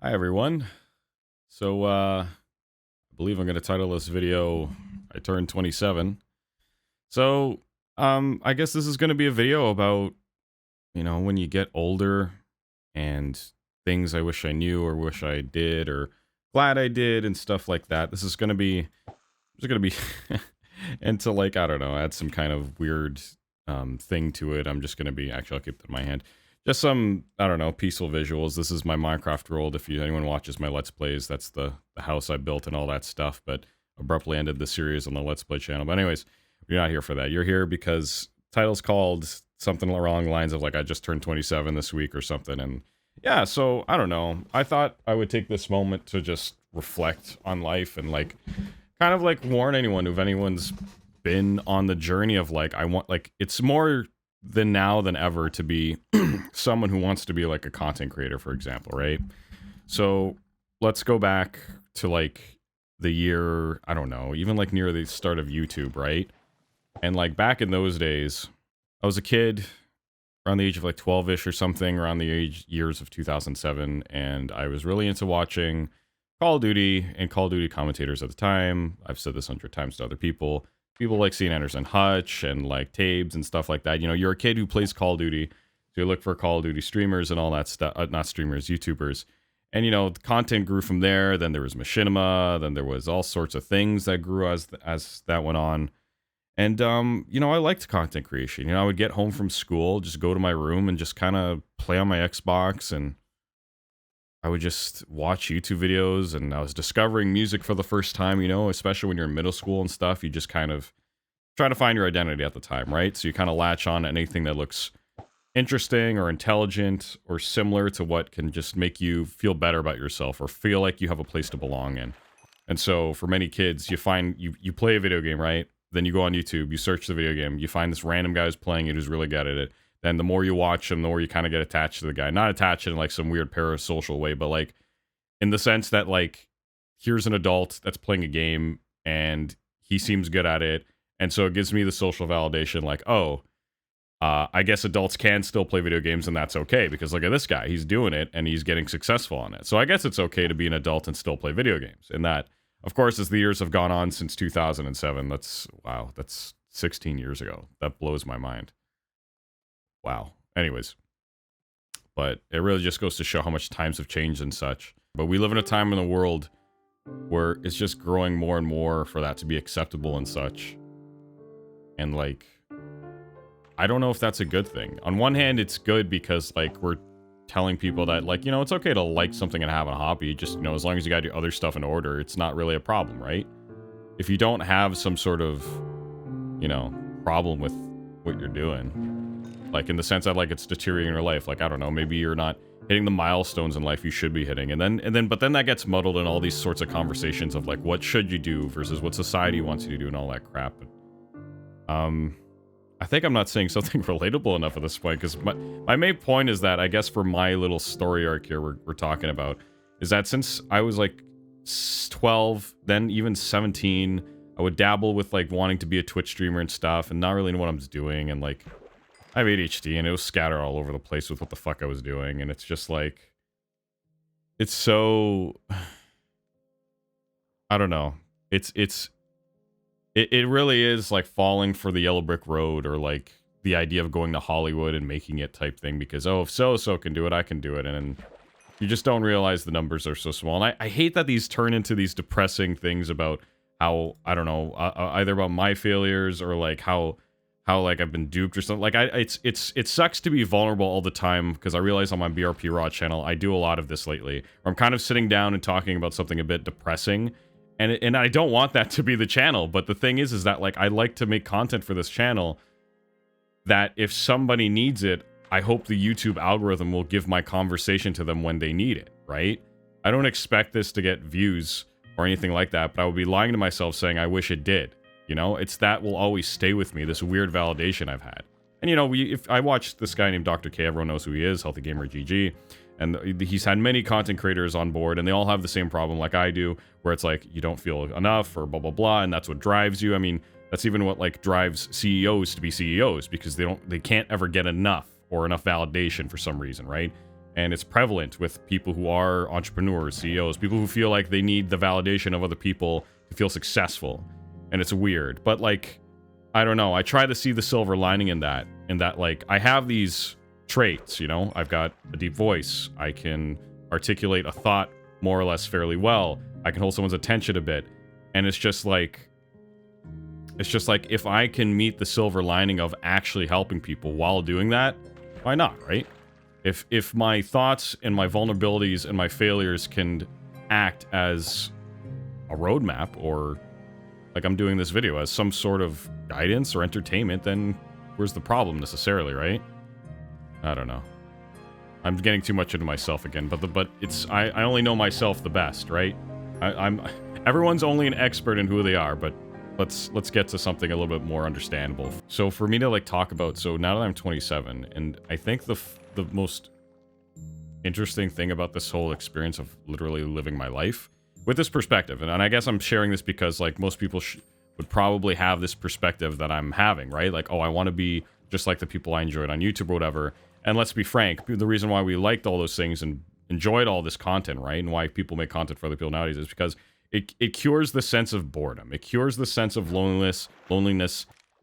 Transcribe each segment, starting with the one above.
Hi everyone. I believe I'm going to title this video I turned 27. I guess this is going to be a video about, when you get older and things I wish I knew or wish I did or glad I did and stuff like that. This is going to be and to like, I don't know, add some kind of weird thing to it. I'm just going to be, actually, I'll keep it in my hand. Just some, I don't know, peaceful visuals. This is my Minecraft world. If anyone watches my Let's Plays, that's the house I built and all that stuff, but abruptly ended the series on the Let's Play channel. But anyways, you're not here for that. You're here because title's called something along the lines of like, I just turned 27 this week or something. And yeah, so I don't know. I thought I would take this moment to just reflect on life and like, kind of like warn anyone if anyone's been on the journey of like, it's more than now than ever to be someone who wants to be like a content creator, for example, right? So let's go back to like the year, I don't know, even like near the start of YouTube, right? And like back in those days, I was a kid around the age of like 12-ish or something, around the years of 2007, and I was really into watching Call of Duty and Call of Duty commentators at the time. I've said this 100 times to other people. People like seeing Anderson Hutch and like Tabes and stuff like that. You know, you're a kid who plays Call of Duty, so you look for Call of Duty streamers and all that stuff. Not streamers, YouTubers. And, the content grew from there. Then there was machinima. Then there was all sorts of things that grew as that went on. And, I liked content creation. I would get home from school, just go to my room and just kind of play on my Xbox, and I would just watch YouTube videos, and I was discovering music for the first time, especially when you're in middle school and stuff. You just kind of try to find your identity at the time, right? So you kind of latch on to anything that looks interesting or intelligent or similar to what can just make you feel better about yourself or feel like you have a place to belong in. And so for many kids, you play a video game, right? Then you go on YouTube, you search the video game, you find this random guy who's playing it who's really good at it. Then the more you watch him, the more you kind of get attached to the guy. Not attached in like some weird parasocial way, but like in the sense that like here's an adult that's playing a game and he seems good at it. And so it gives me the social validation like, oh, I guess adults can still play video games and that's okay because look at this guy. He's doing it and he's getting successful on it. So I guess it's okay to be an adult and still play video games. And that, of course, as the years have gone on since 2007, that's 16 years ago. That blows my mind. Wow. Anyways, but it really just goes to show how much times have changed and such. But we live in a time in the world where it's just growing more and more for that to be acceptable and such. And like, I don't know if that's a good thing. On one hand, it's good because like we're telling people that like, it's okay to like something and have a hobby. Just, as long as you got your other stuff in order, it's not really a problem, right? If you don't have some sort of, problem with what you're doing, like in the sense that like it's deteriorating your life, like I don't know, maybe you're not hitting the milestones in life you should be hitting, but then that gets muddled in all these sorts of conversations of like what should you do versus what society wants you to do and all that crap. I think I'm not saying something relatable enough at this point because my main point is that I guess for my little story arc here we're talking about is that since I was like 12, then even 17, I would dabble with like wanting to be a Twitch streamer and stuff and not really know what I'm doing, and like I have ADHD and it was scattered all over the place with what the fuck I was doing, and it's just like, it's so, I don't know. It really is like falling for the yellow brick road or like the idea of going to Hollywood and making it type thing because, oh, if so can do it, I can do it. And you just don't realize the numbers are so small. And I hate that these turn into these depressing things about how, I don't know, either about my failures or like how like I've been duped or something. Like it sucks to be vulnerable all the time because I realize on my BRP Raw channel I do a lot of this lately. Where I'm kind of sitting down and talking about something a bit depressing, and I don't want that to be the channel. But the thing is that like I like to make content for this channel that if somebody needs it, I hope the YouTube algorithm will give my conversation to them when they need it, right? I don't expect this to get views or anything like that, but I would be lying to myself saying I wish it did. It's that will always stay with me, this weird validation I've had. And, if I watch this guy named Dr. K, everyone knows who he is, Healthy Gamer GG, and he's had many content creators on board, and they all have the same problem like I do, where it's like, you don't feel enough, or blah, blah, blah, and that's what drives you. I mean, that's even what, like, drives CEOs to be CEOs, because they can't ever get enough, or enough validation for some reason, right? And it's prevalent with people who are entrepreneurs, CEOs, people who feel like they need the validation of other people to feel successful. And it's weird. But, like, I don't know. I try to see the silver lining in that. Like, I have these traits, you know? I've got a deep voice. I can articulate a thought more or less fairly well. I can hold someone's attention a bit. And it's just like, if I can meet the silver lining of actually helping people while doing that, why not, right? If my thoughts and my vulnerabilities and my failures can act as a roadmap, or like I'm doing this video as some sort of guidance or entertainment, then where's the problem necessarily, right? I don't know. I'm getting too much into myself again, but it's I only know myself the best, right? Everyone's only an expert in who they are, but let's get to something a little bit more understandable. So for me to like talk about, so now that I'm 27, and I think the most interesting thing about this whole experience of literally living my life with this perspective, and I guess I'm sharing this because like most people would probably have this perspective that I'm having, right? Like, oh, I want to be just like the people I enjoyed on YouTube or whatever. And let's be frank, the reason why we liked all those things and enjoyed all this content, right? And why people make content for other people nowadays is because it cures the sense of boredom. It cures the sense of loneliness,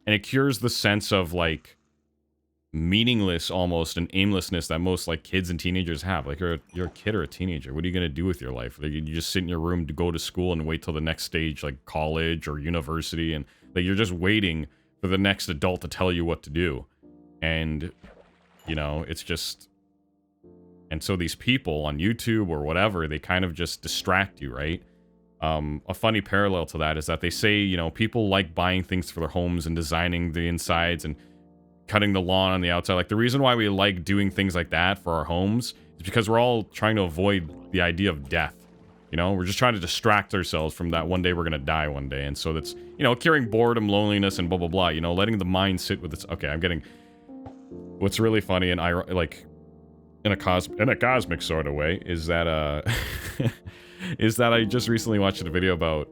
and it cures the sense of like meaningless almost and aimlessness that most like kids and teenagers have. Like you're a kid or a teenager. What are you gonna do with your life? Like, you just sit in your room to go to school and wait till the next stage, like college or university, and like you're just waiting for the next adult to tell you what to do. And you know, it's just, and so these people on YouTube or whatever, they kind of just distract you, right? A funny parallel to that is that they say, you know, people like buying things for their homes and designing the insides and cutting the lawn on the outside. Like, the reason why we like doing things like that for our homes is because we're all trying to avoid the idea of death. You know, we're just trying to distract ourselves from that one day we're gonna die one day. And so that's, you know, curing boredom, loneliness, and blah, blah, blah. You know, letting the mind sit with its, okay, I'm getting, what's really funny and I like in a cosmic sort of way is that is that I just recently watched a video about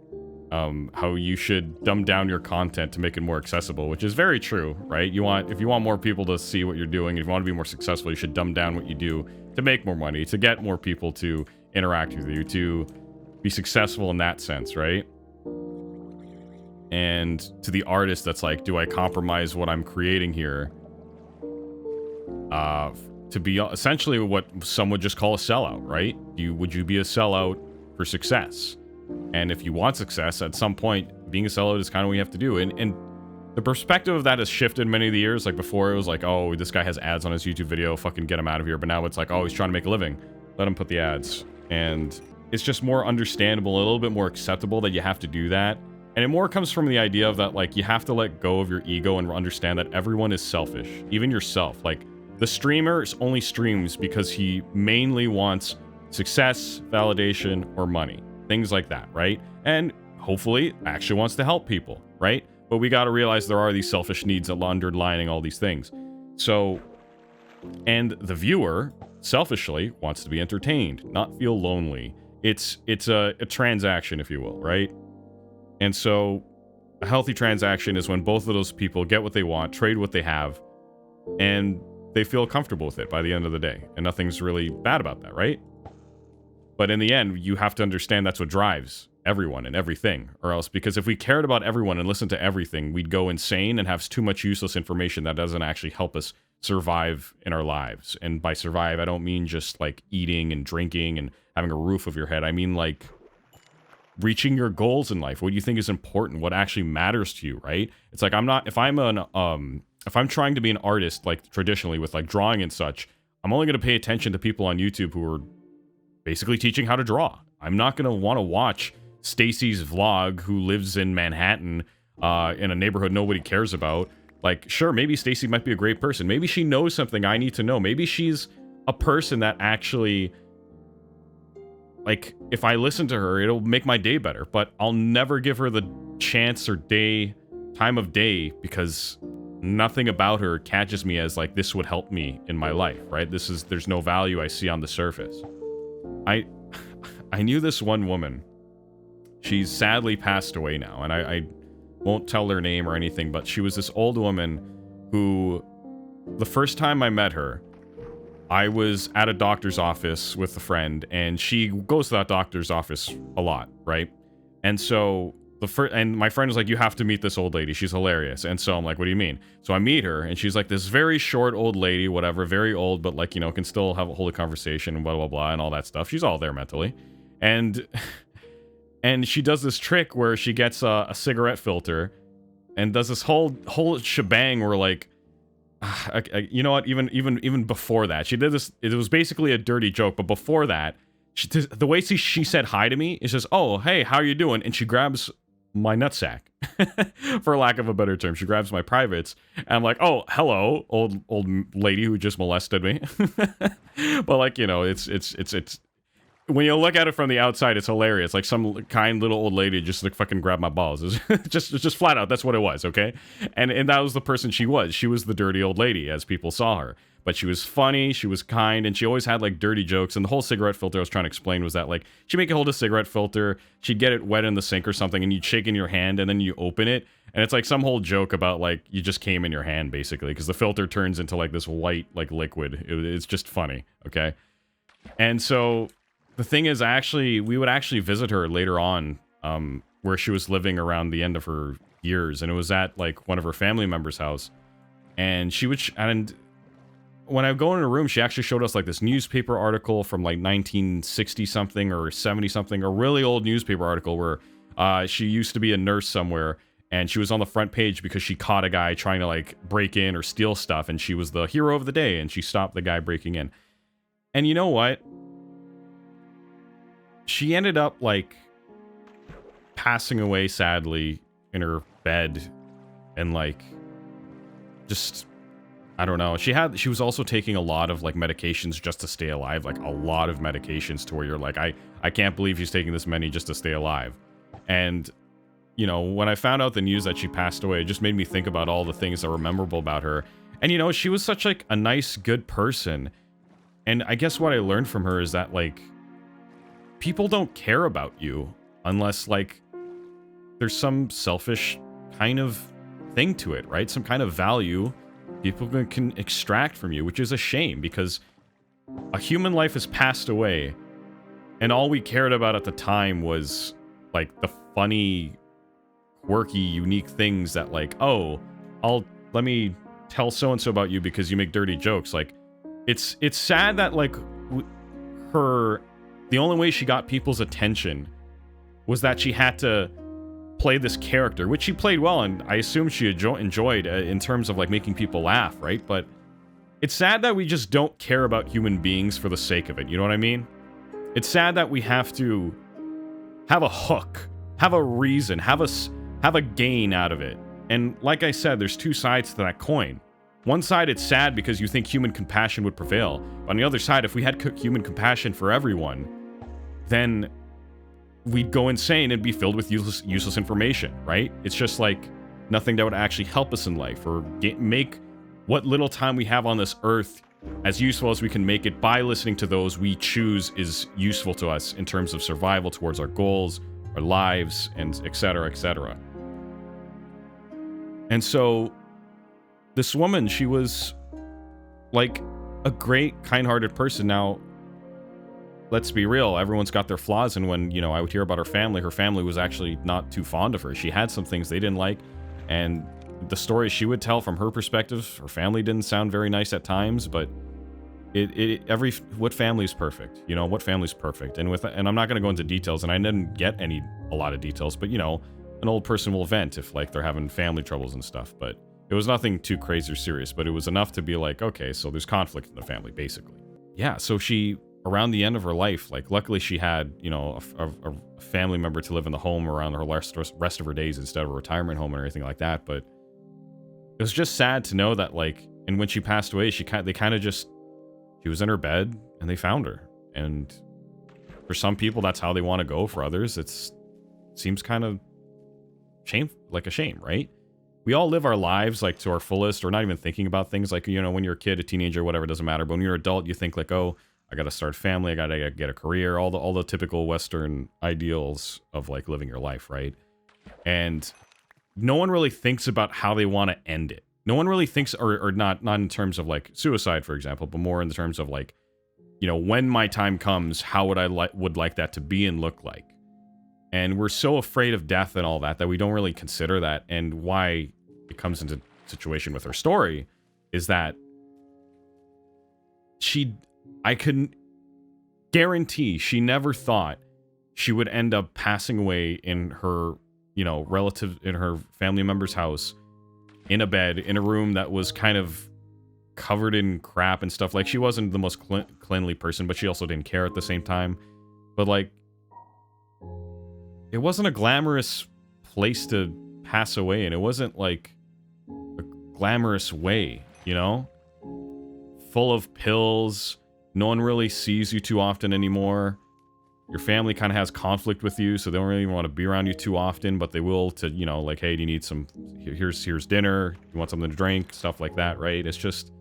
how you should dumb down your content to make it more accessible, which is very true, right? If you want more people to see what you're doing, if you want to be more successful, you should dumb down what you do to make more money, to get more people to interact with you, to be successful in that sense, right? And to the artist that's like, do I compromise what I'm creating here to be essentially what some would just call a sellout, right? Would you be a sellout for success? And if you want success, at some point, being a sellout is kind of what you have to do. And the perspective of that has shifted many of the years. Like, before, it was like, oh, this guy has ads on his YouTube video, fucking get him out of here. But now it's like, oh, he's trying to make a living, let him put the ads. And it's just more understandable, a little bit more acceptable that you have to do that. And it more comes from the idea of that, like, you have to let go of your ego and understand that everyone is selfish, even yourself. Like, the streamer only streams because he mainly wants success, validation, or money. Things like that, right? And hopefully actually wants to help people, right? But we got to realize there are these selfish needs underlining all these things. So, and the viewer selfishly wants to be entertained, not feel lonely. It's a transaction, if you will, right? And so a healthy transaction is when both of those people get what they want, trade what they have, and they feel comfortable with it by the end of the day. And nothing's really bad about that, right? But in the end, you have to understand that's what drives everyone and everything. Or else, because if we cared about everyone and listened to everything, we'd go insane and have too much useless information that doesn't actually help us survive in our lives. And by survive, I don't mean just like eating and drinking and having a roof over your head. I mean like reaching your goals in life, what you think is important, what actually matters to you, right? It's like, if I'm trying to be an artist, like traditionally with like drawing and such, I'm only going to pay attention to people on YouTube who are basically teaching how to draw. I'm not going to want to watch Stacy's vlog who lives in Manhattan in a neighborhood nobody cares about. Like, sure, maybe Stacy might be a great person. Maybe she knows something I need to know. Maybe she's a person that actually, like, if I listen to her, it'll make my day better. But I'll never give her the chance or time of day because nothing about her catches me as like, this would help me in my life, right? There's no value I see on the surface. I knew this one woman. She's sadly passed away now, and I won't tell her name or anything, but she was this old woman who, the first time I met her, I was at a doctor's office with a friend, and she goes to that doctor's office a lot, right? And so and my friend was like, "You have to meet this old lady. She's hilarious." And so I'm like, "What do you mean?" So I meet her, and she's like this very short old lady, whatever, very old, but like, you know, can still hold a conversation and blah blah blah and all that stuff. She's all there mentally, and and she does this trick where she gets a cigarette filter and does this whole shebang where like. You know what? Even before that, she did this. It was basically a dirty joke, but before that, the way she said hi to me is just, "Oh, hey, how you doing?" And she grabs my nutsack, for lack of a better term. She grabs my privates, and I'm like, "Oh, hello, old lady who just molested me." But like, you know, it's when you look at it from the outside, it's hilarious. Like some kind little old lady just like fucking grabbed my balls. It's just flat out. That's what it was. Okay. And that was the person she was. She was the dirty old lady as people saw her, but she was funny. She was kind. And she always had like dirty jokes. And the whole cigarette filter I was trying to explain was that like she'd make you hold a cigarette filter. She'd get it wet in the sink or something. And you'd shake in your hand and then you open it. And it's like some whole joke about like you just came in your hand basically. Cause the filter turns into like this white like liquid. It's just funny. Okay. And so the thing is, we would actually visit her later on, where she was living around the end of her years, and it was at like one of her family members' house. And and when I go in her room, she actually showed us like this newspaper article from like 1960 something or 70 something, a really old newspaper article where she used to be a nurse somewhere, and she was on the front page because she caught a guy trying to like break in or steal stuff, and she was the hero of the day, and she stopped the guy breaking in. And you know what? She ended up like passing away sadly in her bed, and like just I don't know. She was also taking a lot of like medications just to stay alive, like a lot of medications to where you're like, I can't believe she's taking this many just to stay alive. And you know, when I found out the news that she passed away, it just made me think about all the things that were memorable about her. And you know, she was such like a nice, good person. And I guess what I learned from her is that like people don't care about you unless like there's some selfish kind of thing to it, right? Some kind of value people can extract from you, which is a shame because a human life has passed away and all we cared about at the time was like the funny, quirky, unique things that like, oh, let me tell so-and-so about you because you make dirty jokes. Like it's sad that like the only way she got people's attention was that she had to play this character, which she played well, and I assume she enjoyed in terms of like making people laugh, right? But it's sad that we just don't care about human beings for the sake of it. You know what I mean? It's sad that we have to have a hook, have a reason, have a gain out of it. And like I said, there's two sides to that coin. One side, it's sad because you think human compassion would prevail. On the other side, if we had human compassion for everyone, then we'd go insane and be filled with useless information, right? It's just like nothing that would actually help us in life or make what little time we have on this earth as useful as we can make it by listening to those we choose is useful to us in terms of survival towards our goals, our lives, and etc., etc. And so this woman, she was like a great, kind-hearted person. Now, let's be real, everyone's got their flaws, and when, you know, I would hear about her family was actually not too fond of her. She had some things they didn't like, and the stories she would tell from her perspective, her family didn't sound very nice at times, but what family's perfect? You know, what family's perfect? And I'm not going to go into details, and I didn't get a lot of details, but you know, an old person will vent if like they're having family troubles and stuff, but it was nothing too crazy or serious, but it was enough to be like, okay, so there's conflict in the family, basically. Yeah, so she, around the end of her life, like luckily she had, you know, a family member to live in the home around her rest of her days instead of a retirement home or anything like that, but it was just sad to know that like, and when she passed away, she was in her bed and they found her. And for some people, that's how they want to go. For others, it seems kind of a shame, right? We all live our lives like to our fullest, or not even thinking about things like, you know, when you're a kid, a teenager, whatever, it doesn't matter. But when you're an adult, you think like, oh, I got to start a family, I got to get a career, all the typical Western ideals of like living your life, right? And no one really thinks about how they want to end it. no one really thinks, or not in terms of like suicide, for example, but more in the terms of like, you know, when my time comes, how would I would like that to be and look like? And we're so afraid of death and all that that we don't really consider that. And why it comes into situation with her story is that I couldn't guarantee she never thought she would end up passing away in her, you know, in her family member's house, in a bed, in a room that was kind of covered in crap and stuff. Like, she wasn't the most cleanly person, but she also didn't care at the same time. But like, it wasn't a glamorous place to pass away, and it wasn't like a glamorous way, you know? Full of pills, no one really sees you too often anymore. Your family kind of has conflict with you, so they don't really want to be around you too often, but they will to, you know, like, hey, do you need some, here's dinner, you want something to drink, stuff like that, right? It's just,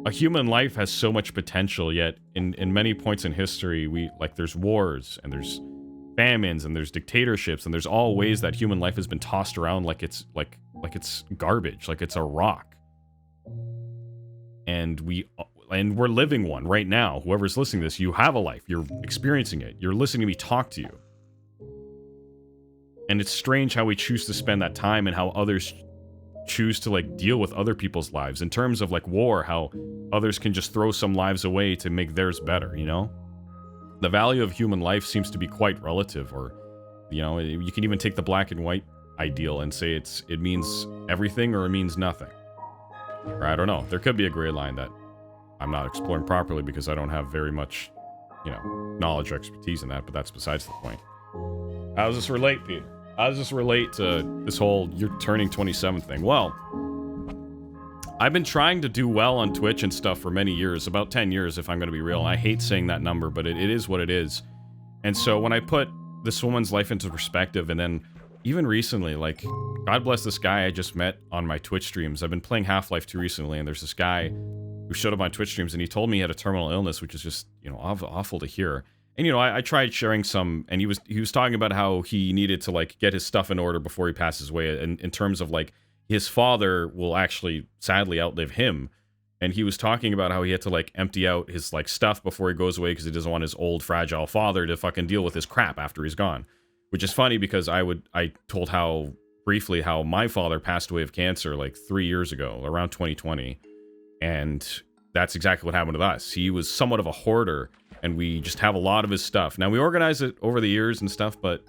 a human life has so much potential, yet in many points in history, there's wars, and there's famines, and there's dictatorships, and there's all ways that human life has been tossed around like it's garbage, like it's a rock. And we're living one right now. Whoever's listening to this, you have a life. You're experiencing it. You're listening to me talk to you. And it's strange how we choose to spend that time and how others choose to like deal with other people's lives. In terms of like war, how others can just throw some lives away to make theirs better, you know? The value of human life seems to be quite relative, or, you know, you can even take the black and white ideal and say it means everything or it means nothing. Or I don't know. There could be a gray line that I'm not exploring properly because I don't have very much, you know, knowledge or expertise in that, but that's besides the point. How does this relate, Peter? How does this relate to this whole you're turning 27 thing? Well, I've been trying to do well on Twitch and stuff for many years, about 10 years if I'm going to be real. I hate saying that number, but it is what it is. And so when I put this woman's life into perspective, and then even recently, like, God bless this guy I just met on my Twitch streams. I've been playing Half-Life 2 recently, and there's this guy who showed up on Twitch streams, and he told me he had a terminal illness, which is just, you know, awful to hear. And, you know, I tried sharing some, and he was talking about how he needed to, like, get his stuff in order before he passes away, in terms of, like, his father will actually, sadly, outlive him. And he was talking about how he had to, like, empty out his, like, stuff before he goes away because he doesn't want his old, fragile father to fucking deal with his crap after he's gone. Which is funny because I told how briefly how my father passed away of cancer like 3 years ago, around 2020. And that's exactly what happened with us. He was somewhat of a hoarder, and we just have a lot of his stuff. Now, we organize it over the years and stuff, but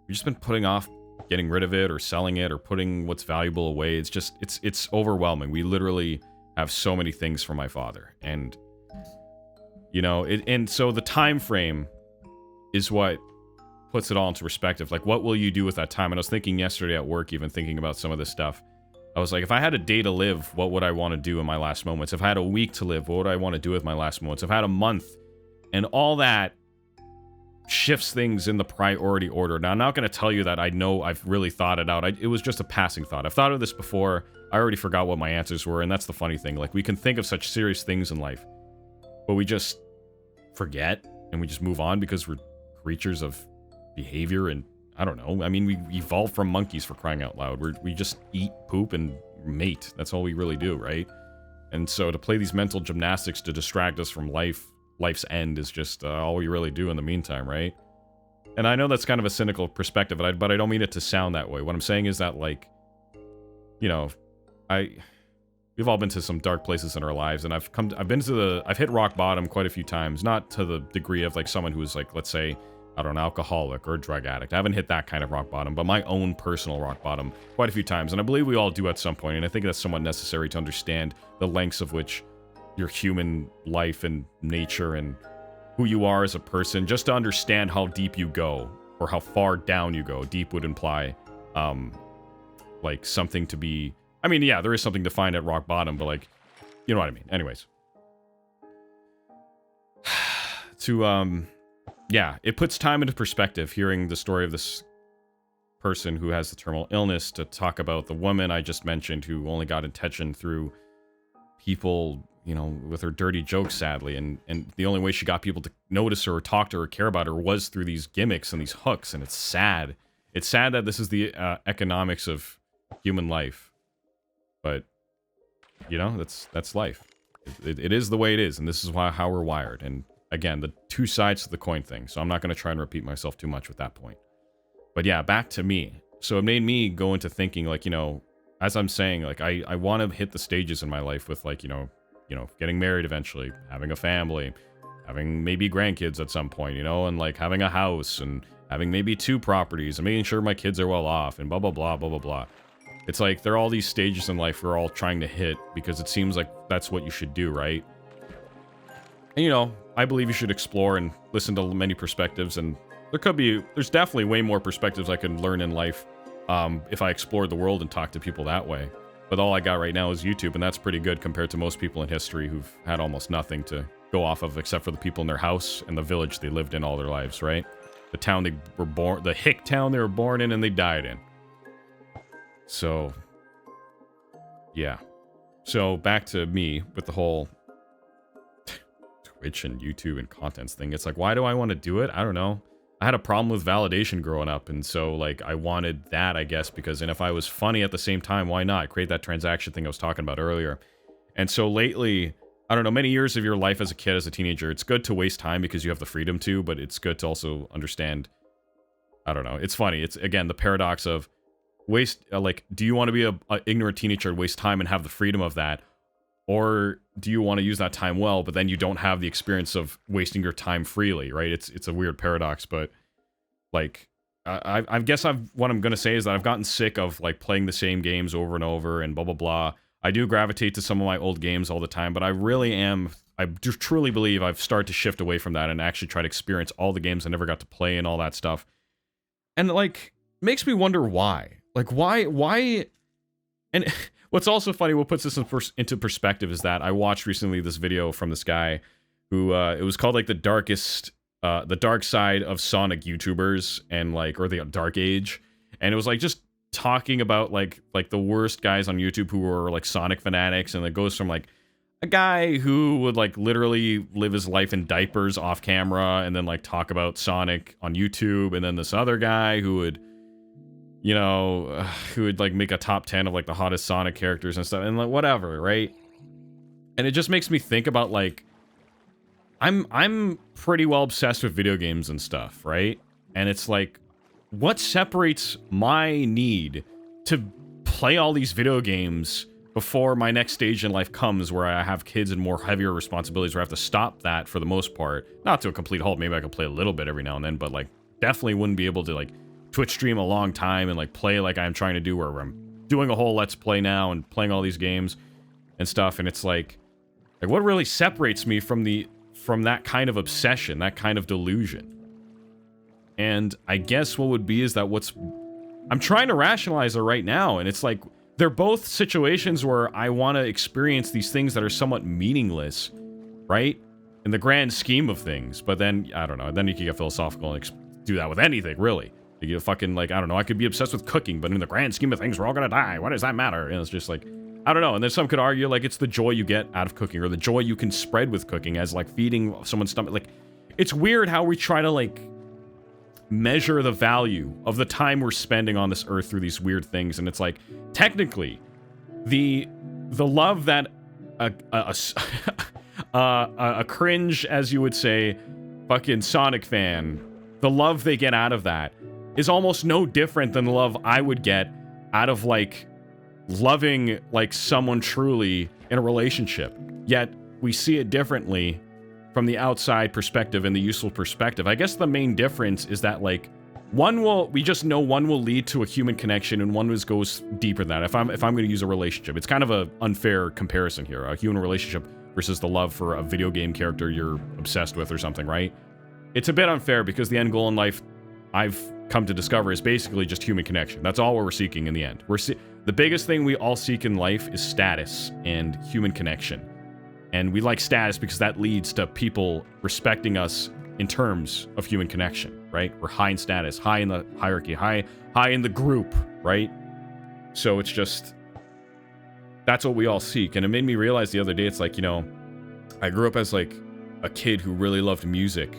we've just been putting off getting rid of it or selling it or putting what's valuable away. It's just, it's overwhelming. We literally have so many things for my father. And, you know, and so the time frame is what puts it all into perspective. Like, what will you do with that time? And I was thinking yesterday at work, even thinking about some of this stuff. I was like, if I had a day to live, what would I want to do in my last moments? If I had a week to live, what would I want to do with my last moments? If I had a month, and all that shifts things in the priority order. Now, I'm not going to tell you that I know I've really thought it out. It was just a passing thought. I've thought of this before. I already forgot what my answers were, and that's the funny thing. Like, we can think of such serious things in life, but we just forget, and we just move on because we're creatures of behavior, and I don't know. I mean, we evolved from monkeys, for crying out loud. We just eat, poop, and mate. That's all we really do, right? And so to play these mental gymnastics to distract us from life's end is just all we really do in the meantime, right? And I know that's kind of a cynical perspective, but I don't mean it to sound that way. What I'm saying is that, like, you know, we've all been to some dark places in our lives, and I've hit rock bottom quite a few times, not to the degree of like someone who's like, let's say, I don't know, alcoholic or a drug addict. I haven't hit that kind of rock bottom, but my own personal rock bottom quite a few times. And I believe we all do at some point, and I think that's somewhat necessary to understand the lengths of which your human life and nature and who you are as a person, just to understand how deep you go or how far down you go. Deep would imply like something to be, I mean, yeah, there is something to find at rock bottom, but like, you know what I mean. Anyways. Yeah, it puts time into perspective, hearing the story of this person who has the terminal illness, to talk about the woman I just mentioned who only got attention through people, you know, with her dirty jokes, sadly, and the only way she got people to notice her or talk to her or care about her was through these gimmicks and these hooks, and it's sad. It's sad that this is the economics of human life. But, you know, that's life. It is the way it is, and this is how we're wired. And again, the two sides to the coin thing. So I'm not going to try and repeat myself too much with that point. But yeah, back to me. So it made me go into thinking, like, you know, as I'm saying, like, I want to hit the stages in my life with, like, you know, getting married eventually, having a family, having maybe grandkids at some point, you know, and like having a house and having maybe 2 properties and making sure my kids are well off and blah, blah, blah, blah, blah, blah. It's like there are all these stages in life we're all trying to hit because it seems like that's what you should do, right? And, you know, I believe you should explore and listen to many perspectives, and there's definitely way more perspectives I can learn in life if I explored the world and talked to people that way. But all I got right now is YouTube, and that's pretty good compared to most people in history who've had almost nothing to go off of except for the people in their house and the village they lived in all their lives, right? The town they were born, the hick town they were born in and they died in. So, yeah. So, back to me with the whole Twitch and YouTube and contents thing. It's like, why do I want to do it? I don't know. I had a problem with validation growing up, and so, like, I wanted that, I guess, because, and if I was funny at the same time, why not? Create that transaction thing I was talking about earlier. And so lately, I don't know, many years of your life as a kid, as a teenager, it's good to waste time because you have the freedom to, but it's good to also understand, I don't know, it's funny. It's, again, the paradox of waste, like, do you want to be a ignorant teenager and waste time and have the freedom of that? Or do you want to use that time well, but then you don't have the experience of wasting your time freely, right? It's a weird paradox, but, like, I guess what I'm going to say is that I've gotten sick of, like, playing the same games over and over and blah, blah, blah. I do gravitate to some of my old games all the time, but I truly believe I've started to shift away from that and actually try to experience all the games I never got to play and all that stuff. And, like, makes me wonder why. Like, why? And what's also funny, what puts this into perspective is that I watched recently this video from this guy who, it was called, like, the dark side of Sonic YouTubers and, like, or the dark age. And it was, like, just talking about, like the worst guys on YouTube who were, like, Sonic fanatics. And it goes from, like, a guy who would, like, literally live his life in diapers off camera and then, like, talk about Sonic on YouTube. And then this other guy who would, you know, like, make a top 10 of, like, the hottest Sonic characters and stuff, and, like, whatever, right? And it just makes me think about, like, I'm pretty well obsessed with video games and stuff, right? And it's like, what separates my need to play all these video games before my next stage in life comes where I have kids and more heavier responsibilities where I have to stop that for the most part? Not to a complete halt, maybe I could play a little bit every now and then, but, like, definitely wouldn't be able to, like, Twitch stream a long time and, like, play like I'm trying to do, where I'm doing a whole Let's Play now and playing all these games and stuff. And it's like what really separates me from that kind of obsession, that kind of delusion? And I guess what would be is that I'm trying to rationalize it right now, and it's like they're both situations where I want to experience these things that are somewhat meaningless, right? In the grand scheme of things. But then, I don't know, then you can get philosophical and do that with anything, really. You get fucking, like, I don't know, I could be obsessed with cooking, but in the grand scheme of things, we're all gonna die. What does that matter? And it's just like, I don't know. And then some could argue, like, it's the joy you get out of cooking, or the joy you can spread with cooking as, like, feeding someone's stomach. Like, it's weird how we try to, like, measure the value of the time we're spending on this earth through these weird things. And it's like, technically, the love that a cringe, as you would say, fucking Sonic fan, the love they get out of that is almost no different than the love I would get out of, like, loving, like, someone truly in a relationship. Yet we see it differently from the outside perspective and the useful perspective. I guess the main difference is that, like, we just know one will lead to a human connection and one goes deeper than that. If I'm going to use a relationship, it's kind of an unfair comparison here, a human relationship versus the love for a video game character you're obsessed with or something, right? It's a bit unfair because the end goal in life, I've come to discover, is basically just human connection. That's all we're seeking in the end. The biggest thing we all seek in life is status and human connection. And we like status because that leads to people respecting us in terms of human connection, right? We're high in status, high in the hierarchy, high in the group, right? So it's just, that's what we all seek. And it made me realize the other day, it's like, you know, I grew up as, like, a kid who really loved music.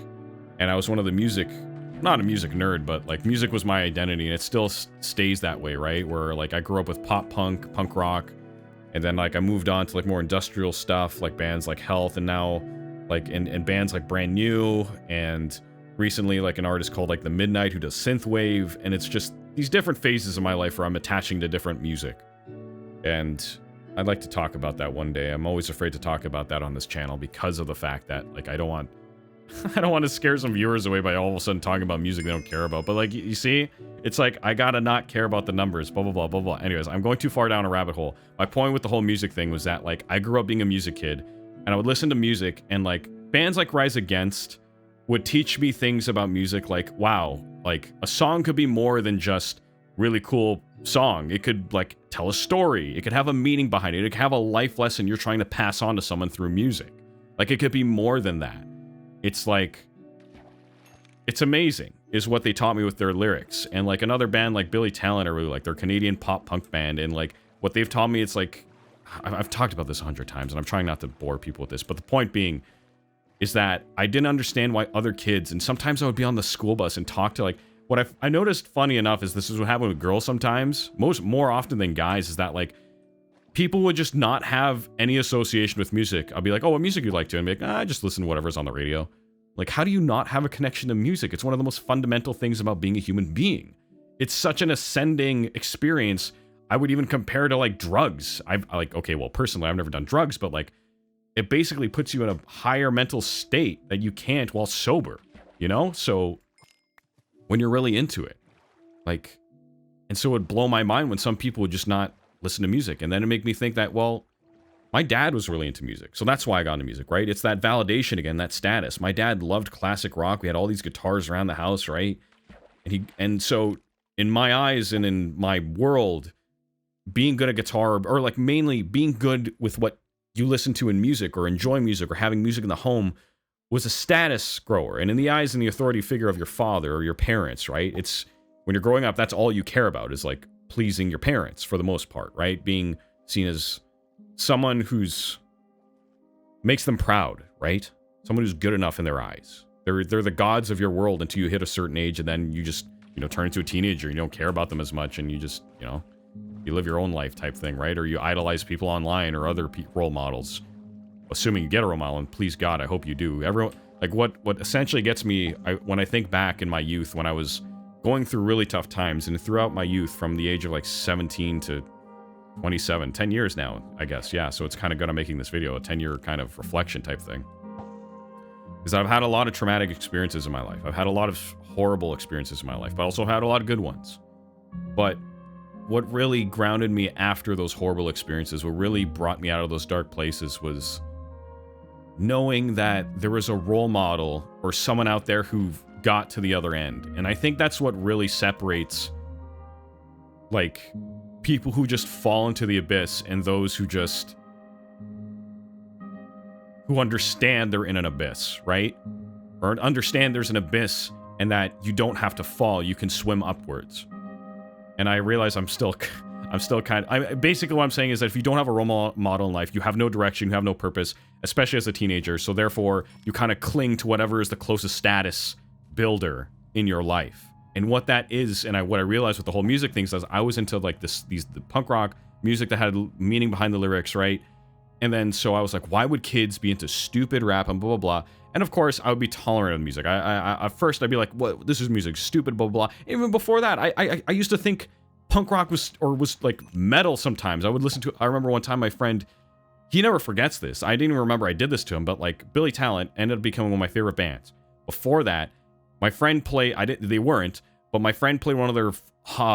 And I was one of the not a music nerd, but, like, music was my identity, and it still stays that way, right? Where, like, I grew up with pop punk, punk rock, And then like I moved on to like more industrial stuff, like bands like Health, and now like and bands like Brand New, and recently like an artist called like The Midnight who does synthwave, and it's just these different phases of my life where I'm attaching to different music. And I'd like to talk about that one day. I'm always afraid to talk about that on this channel because of the fact that like I don't want to scare some viewers away by all of a sudden talking about music they don't care about. But like you see, it's like I gotta not care about the numbers, blah blah blah blah blah. Anyways, I'm going too far down a rabbit hole. My point with the whole music thing was that like I grew up being a music kid, and I would listen to music, and like bands like Rise Against would teach me things about music, like wow, like a song could be more than just really cool song. It could like tell a story. It could have a meaning behind it. It could have a life lesson you're trying to pass on to someone through music. Like it could be more than that. It's like, it's amazing is what they taught me with their lyrics. And like another band like Billy Talent, I really like. They're a Canadian pop punk band, and like what they've taught me, it's like, I've talked about this 100 times, and I'm trying not to bore people with this, but the point being is that I didn't understand why other kids, and sometimes I would be on the school bus and talk to like, what I noticed funny enough is this is what happened with girls sometimes, more often than guys, is that like, people would just not have any association with music. I'll be like, oh, what music you like to? And be like, I just listen to whatever's on the radio. Like, how do you not have a connection to music? It's one of the most fundamental things about being a human being. It's such an ascending experience. I would even compare to like drugs. I've like, okay, well, personally, I've never done drugs, but like, it basically puts you in a higher mental state that you can't while sober, you know? So when you're really into it, like, and so it would blow my mind when some people would just not listen to music. And then it make me think that, well, my dad was really into music, so that's why I got into music, right? It's that validation again, that status. My dad loved classic rock. We had all these guitars around the house, right? And so in my eyes and in my world, being good at guitar, or like mainly being good with what you listen to in music or enjoy music or having music in the home, was a status grower. And in the eyes and the authority figure of your father or your parents, right? It's when you're growing up, that's all you care about is like pleasing your parents for the most part, right? Being seen as someone who's makes them proud, right? Someone who's good enough in their eyes. They're the gods of your world until you hit a certain age, and then you just, you know, turn into a teenager. You don't care about them as much, and you just, you know, you live your own life type thing, right? Or you idolize people online or other role models, assuming you get a role model, and please God, I hope you do. Everyone, like what essentially gets me, when I think back in my youth, when I was going through really tough times, and throughout my youth from the age of like 17 to 27, 10 years now, I guess. Yeah, so it's kind of good I'm making this video, a 10-year kind of reflection type thing. Because I've had a lot of traumatic experiences in my life. I've had a lot of horrible experiences in my life, but I also had a lot of good ones. But what really grounded me after those horrible experiences, what really brought me out of those dark places, was knowing that there was a role model or someone out there who got to the other end. And I think that's what really separates, like, people who just fall into the abyss and those who just who understand they're in an abyss, right? Or understand there's an abyss and that you don't have to fall, you can swim upwards. And I realize I'm still kind of, basically what I'm saying is that if you don't have a role model in life, you have no direction, you have no purpose, especially as a teenager, so therefore you kind of cling to whatever is the closest status builder in your life. And what that is, and what I realized with the whole music thing is I was into like the punk rock music that had meaning behind the lyrics, right? And then so I was like, why would kids be into stupid rap and blah blah blah? And of course I would be tolerant of music. I at first I'd be like, what? This is music, stupid, blah blah blah. Even before that, I used to think punk rock was like metal sometimes. I would listen to. I remember one time my friend, he never forgets this. I didn't even remember I did this to him, but like Billy Talent ended up becoming one of my favorite bands. Before that, my friend played. They weren't. But my friend played one of their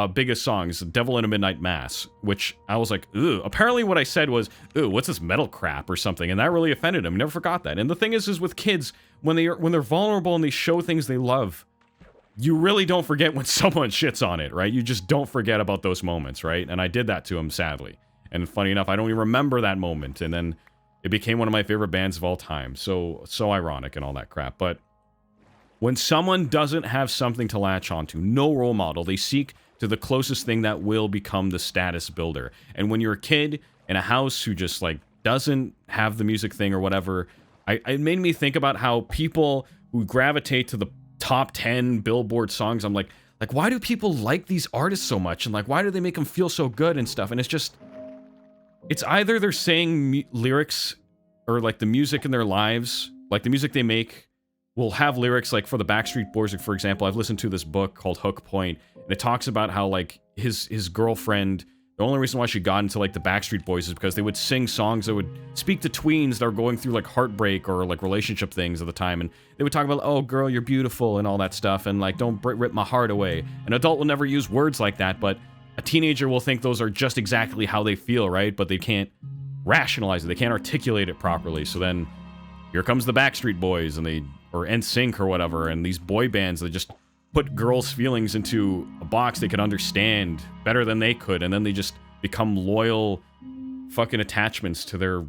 biggest songs, Devil in a Midnight Mass, which I was like, ugh. Apparently what I said was, ooh, what's this metal crap or something? And that really offended him. Never forgot that. And the thing is with kids, when they're vulnerable and they show things they love, you really don't forget when someone shits on it, right? You just don't forget about those moments, right? And I did that to him, sadly. And funny enough, I don't even remember that moment. And then it became one of my favorite bands of all time. So ironic and all that crap. But when someone doesn't have something to latch onto, no role model, they seek to the closest thing that will become the status builder. And when you're a kid in a house who just like doesn't have the music thing or whatever, it made me think about how people who gravitate to the top 10 Billboard songs, I'm like why do people like these artists so much? And like, why do they make them feel so good and stuff? And it's just, it's either they're saying lyrics or like the music in their lives, like the music they make will have lyrics like for the Backstreet Boys, like, for example. I've listened to this book called Hook Point, and it talks about how like his girlfriend, the only reason why she got into like the Backstreet Boys is because they would sing songs that would speak to tweens that are going through like heartbreak or like relationship things at the time, and they would talk about, oh girl, you're beautiful and all that stuff, and like don't rip my heart away. An adult will never use words like that, but a teenager will think those are just exactly how they feel, right? But they can't rationalize it, they can't articulate it properly. So then here comes the Backstreet Boys, and or NSYNC or whatever, and these boy bands that just put girls' feelings into a box they could understand better than they could, and then they just become loyal fucking attachments to their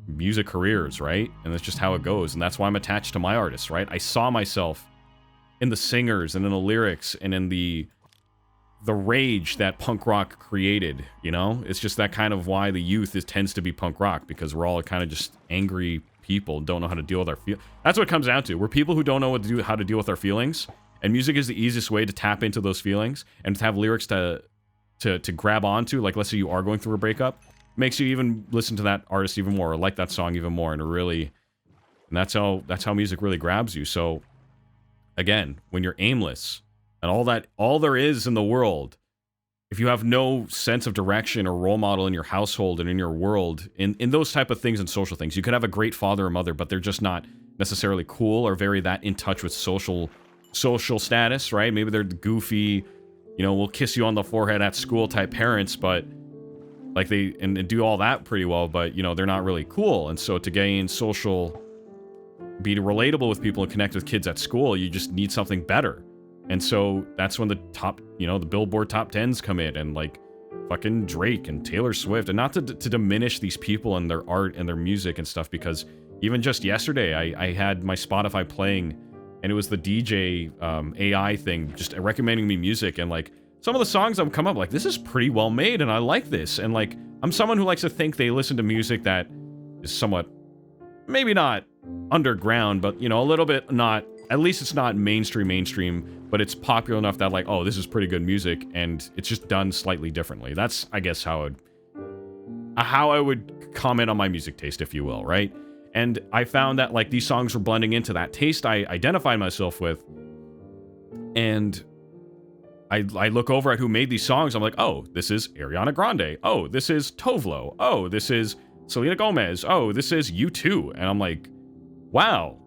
music careers, right? And that's just how it goes, and that's why I'm attached to my artists, right? I saw myself in the singers and in the lyrics and in the rage that punk rock created, you know? It's just that kind of why the youth tends to be punk rock, because we're all kind of just angry people, don't know how to deal with our feelings. That's what it comes down to. We're people who don't know how to deal with our feelings, and music is the easiest way to tap into those feelings and to have lyrics to grab onto. Like, let's say you are going through a breakup, makes you even listen to that artist even more, or like that song even more, and that's how music really grabs you. So again, when you're aimless and all there is in the world, if you have no sense of direction or role model in your household and in your world, in those type of things and social things, you could have a great father or mother, but they're just not necessarily cool or very that in touch with social status, right? Maybe they're goofy, you know, will kiss you on the forehead at school type parents, but like they and do all that pretty well, but you know, they're not really cool. And so to gain be relatable with people and connect with kids at school, you just need something better. And so that's when the top, you know, the Billboard top 10s come in, and like fucking Drake and Taylor Swift, and not to diminish these people and their art and their music and stuff, because even just yesterday I had my Spotify playing, and it was the DJ AI thing just recommending me music, and like some of the songs that would come up, like, this is pretty well made and I like this. And like, I'm someone who likes to think they listen to music that is somewhat, maybe not underground, but you know, a little bit not, at least it's not mainstream, but it's popular enough that like, oh, this is pretty good music, and it's just done slightly differently. That's, I guess, how I would comment on my music taste, if you will, right? And I found that like these songs were blending into that taste I identified myself with, and I look over at who made these songs. I'm like, oh, this is Ariana Grande. Oh, this is Tovlo. Oh, this is Selena Gomez. Oh, this is U2. And I'm like, wow.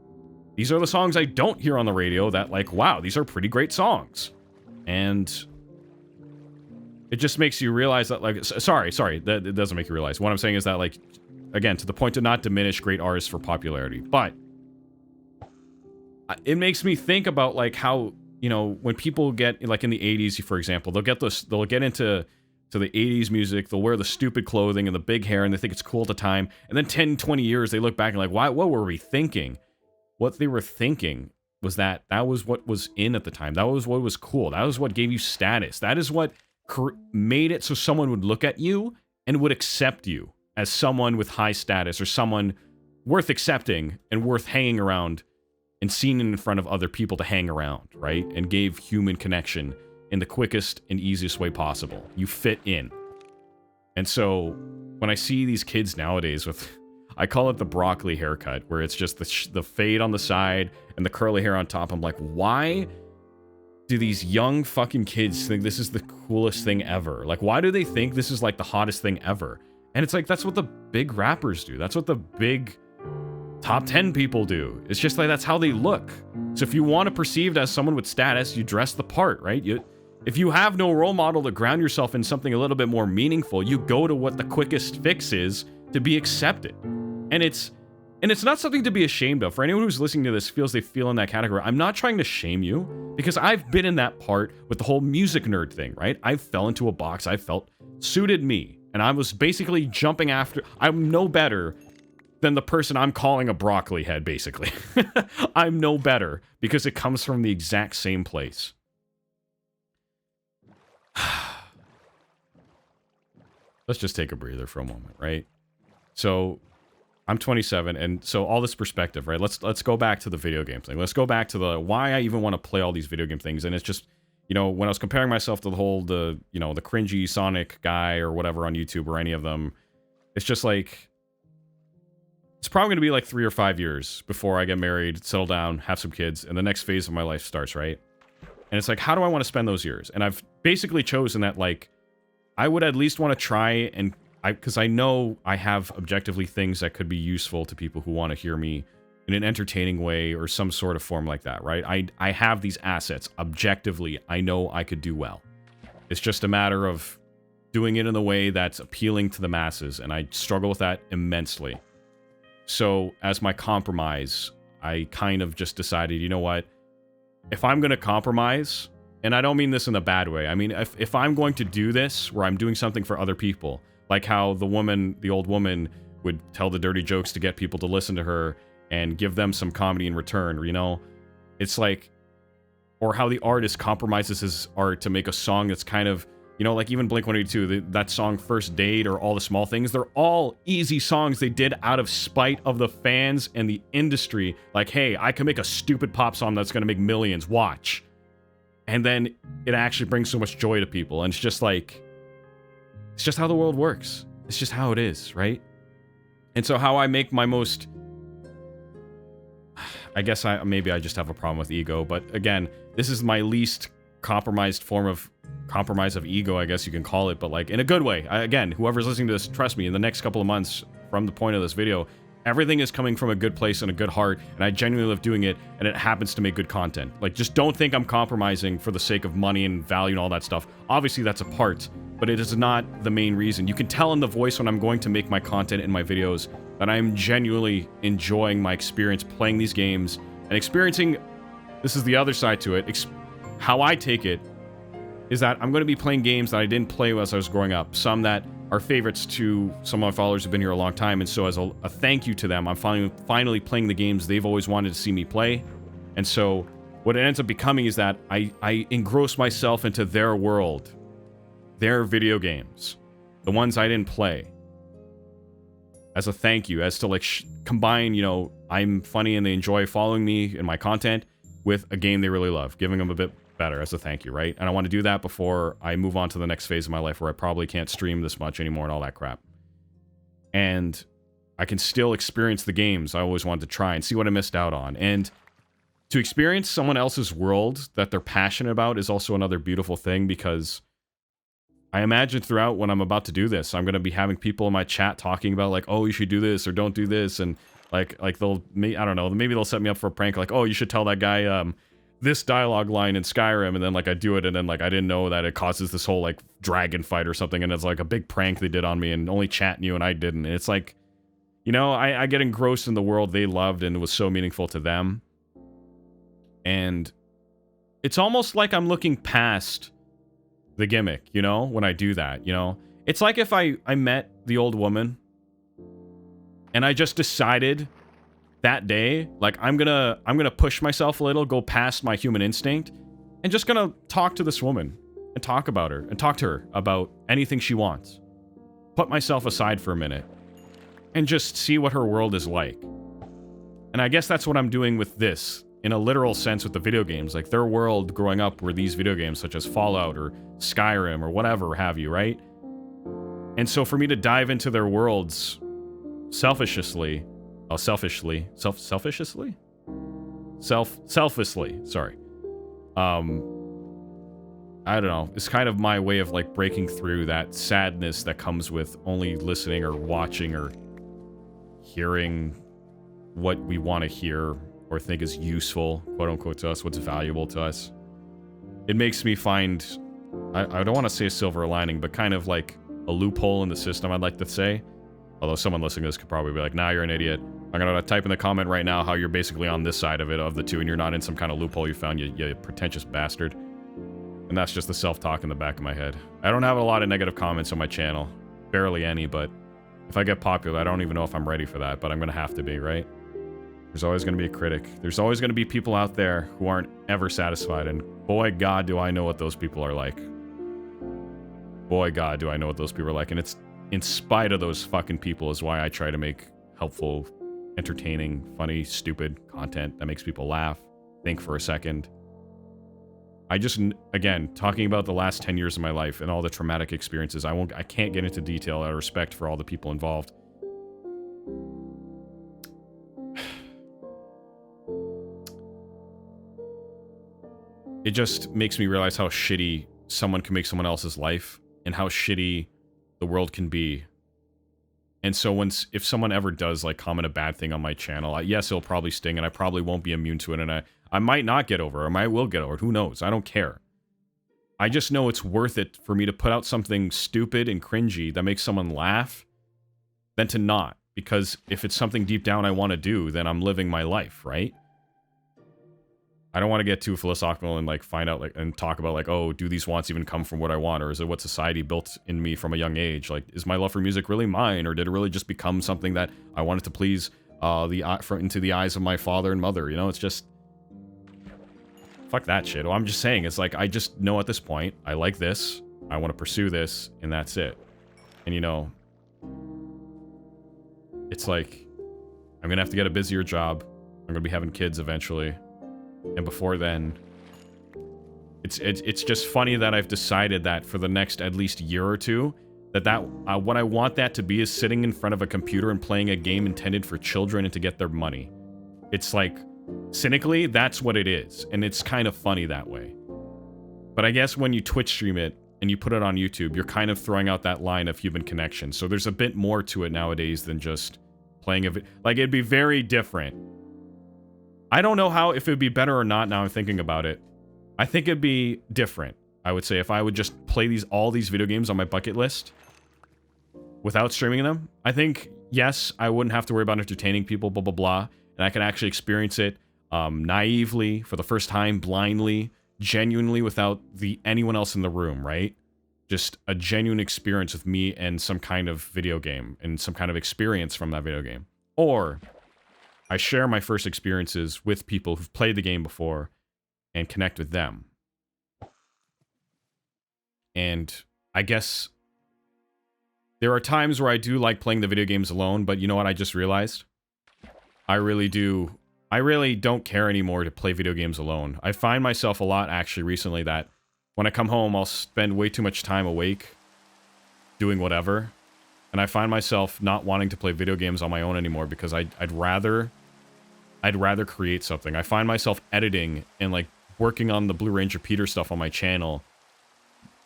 These are the songs I don't hear on the radio that, like, wow, these are pretty great songs. And it just makes you realize that, like, sorry, that it doesn't make you realize. What I'm saying is that, like, again, to the point to not diminish great artists for popularity, but it makes me think about, like, how, you know, when people get, like, in the 80s, for example, they'll get into the 80s music, they'll wear the stupid clothing and the big hair, and they think it's cool at the time, and then 10, 20 years, they look back and like, what were we thinking? What they were thinking was that was what was in at the time. That was what was cool. That was what gave you status. That is what made it so someone would look at you and would accept you as someone with high status, or someone worth accepting and worth hanging around and seen in front of other people to hang around, right? And gave human connection in the quickest and easiest way possible. You fit in. And so when I see these kids nowadays with, I call it the broccoli haircut, where it's just the fade on the side and the curly hair on top. I'm like, why do these young fucking kids think this is the coolest thing ever? Like, why do they think this is like the hottest thing ever? And it's like, that's what the big rappers do. That's what the big top 10 people do. It's just like, that's how they look. So if you want to perceived as someone with status, you dress the part, right? If you have no role model to ground yourself in something a little bit more meaningful, you go to what the quickest fix is to be accepted. And it's not something to be ashamed of. For anyone who's listening to this feels they feel in that category, I'm not trying to shame you, because I've been in that part with the whole music nerd thing, right? I fell into a box I felt suited me, and I was basically jumping after. I'm no better than the person I'm calling a broccoli head, basically. I'm no better, because it comes from the exact same place. Let's just take a breather for a moment, right? So I'm 27, and so all this perspective, right? Let's go back to the video game thing. Let's go back to the why I even want to play all these video game things. And it's just, you know, when I was comparing myself to the cringy Sonic guy or whatever on YouTube or any of them, It's just like, it's probably going to be like 3 or 5 years before I get married, settle down, have some kids, and the next phase of my life starts, right? And it's like, how do I want to spend those years? And I've basically chosen that, like, I would at least want to try and, because I know I have objectively things that could be useful to people who want to hear me in an entertaining way or some sort of form like that, right? I have these assets. Objectively, I know I could do well. It's just a matter of doing it in a way that's appealing to the masses, and I struggle with that immensely. So, as my compromise, I kind of just decided, you know what? If I'm going to compromise, and I don't mean this in a bad way, I mean, if I'm going to do this, where I'm doing something for other people, like how the old woman would tell the dirty jokes to get people to listen to her and give them some comedy in return, you know? It's like, or how the artist compromises his art to make a song that's kind of, you know, like even Blink-182, that song First Date or All the Small Things, they're all easy songs they did out of spite of the fans and the industry. Like, hey, I can make a stupid pop song that's going to make millions, watch. And then it actually brings so much joy to people. And it's just like, it's just how the world works. It's just how it is, right? And so how I make my most, I guess maybe I just have a problem with ego, but again, this is my least compromised form of compromise of ego, I guess you can call it, but like in a good way. Again, whoever's listening to this, trust me, in the next couple of months from the point of this video, everything is coming from a good place and a good heart, and I genuinely love doing it, and it happens to make good content. Like, just don't think I'm compromising for the sake of money and value and all that stuff. Obviously, that's a part, but it is not the main reason. You can tell in the voice when I'm going to make my content in my videos that I'm genuinely enjoying my experience playing these games and experiencing, this is the other side to it, how I take it is that I'm going to be playing games that I didn't play as I was growing up. Some that are favorites to some of my followers who've been here a long time, and so as a thank you to them, I'm finally playing the games they've always wanted to see me play. And so what it ends up becoming is that I engross myself into their world, their video games, the ones I didn't play, as a thank you, as to like combine, you know, I'm funny and they enjoy following me and my content with a game they really love, giving them a bit better as a thank you, right? And I want to do that before I move on to the next phase of my life where I probably can't stream this much anymore and all that crap. And I can still experience the games I always wanted to try and see what I missed out on. And to experience someone else's world that they're passionate about is also another beautiful thing, because I imagine throughout when I'm about to do this, I'm going to be having people in my chat talking about like, oh, you should do this or don't do this. And like they'll, I don't know, maybe they'll set me up for a prank like, oh, you should tell that guy, this dialogue line in Skyrim, and then like I do it, and then like I didn't know that it causes this whole like dragon fight or something, and it's like a big prank they did on me, and only chat knew and I didn't. And it's like, you know, I get engrossed in the world they loved and it was so meaningful to them. And it's almost like I'm looking past the gimmick, you know, when I do that, you know? It's like if I met the old woman and I just decided that day, like, I'm gonna push myself a little, go past my human instinct, and just gonna talk to this woman and talk about her and talk to her about anything she wants. Put myself aside for a minute and just see what her world is like. And I guess that's what I'm doing with this, in a literal sense with the video games. Like, their world growing up were these video games such as Fallout or Skyrim or whatever have you, right? And so for me to dive into their worlds selfishly, sorry. I don't know. It's kind of my way of like breaking through that sadness that comes with only listening or watching or hearing what we want to hear or think is useful, quote unquote, to us, what's valuable to us. It makes me find, I don't want to say a silver lining, but kind of like a loophole in the system, I'd like to say. Although someone listening to this could probably be like, nah, you're an idiot. I'm going to type in the comment right now how you're basically on this side of it, of the two, and you're not in some kind of loophole you found, you pretentious bastard. And that's just the self-talk in the back of my head. I don't have a lot of negative comments on my channel. Barely any, but if I get popular, I don't even know if I'm ready for that, but I'm going to have to be, right? There's always going to be a critic. There's always going to be people out there who aren't ever satisfied, and boy, God, do I know what those people are like. Boy, God, do I know what those people are like, and it's in spite of those fucking people is why I try to make helpful, entertaining, funny, stupid content that makes people laugh, think for a second. I just, again, talking about the last 10 years of my life and all the traumatic experiences, I can't get into detail out of respect for all the people involved. It just makes me realize how shitty someone can make someone else's life and how shitty the world can be. And so if someone ever does like comment a bad thing on my channel, yes, it'll probably sting and I probably won't be immune to it, and I might not get over it, or I will get over it. Who knows? I don't care. I just know it's worth it for me to put out something stupid and cringy that makes someone laugh than to not. Because if it's something deep down I want to do, then I'm living my life, right? I don't want to get too philosophical and like find out like and talk about like, oh, do these wants even come from what I want, or is it what society built in me from a young age? Like, is my love for music really mine, or did it really just become something that I wanted to please into the eyes of my father and mother? You know, it's just fuck that shit. Well, I'm just saying, it's like I just know at this point I like this, I want to pursue this, and that's it. And you know, it's like I'm gonna have to get a busier job. I'm gonna be having kids eventually. And before then, it's just funny that I've decided that for the next at least year or two, what I want that to be is sitting in front of a computer and playing a game intended for children and to get their money. It's like, cynically, that's what it is. And it's kind of funny that way. But I guess when you Twitch stream it and you put it on YouTube, you're kind of throwing out that line of human connection. So there's a bit more to it nowadays than just playing like, it'd be very different. I don't know if it would be better or not now I'm thinking about it. I think it'd be different, I would say, if I would just play all these video games on my bucket list without streaming them. I think, yes, I wouldn't have to worry about entertaining people, blah, blah, blah, and I can actually experience it naively, for the first time, blindly, genuinely, without anyone else in the room, right? Just a genuine experience with me and some kind of video game, and some kind of experience from that video game. Or I share my first experiences with people who've played the game before and connect with them. And I guess there are times where I do like playing the video games alone, but you know what I just realized? I really don't care anymore to play video games alone. I find myself a lot, actually, recently, that when I come home, I'll spend way too much time awake doing whatever. And I find myself not wanting to play video games on my own anymore because I'd rather create something. I find myself editing and like working on the Blue Ranger Peter stuff on my channel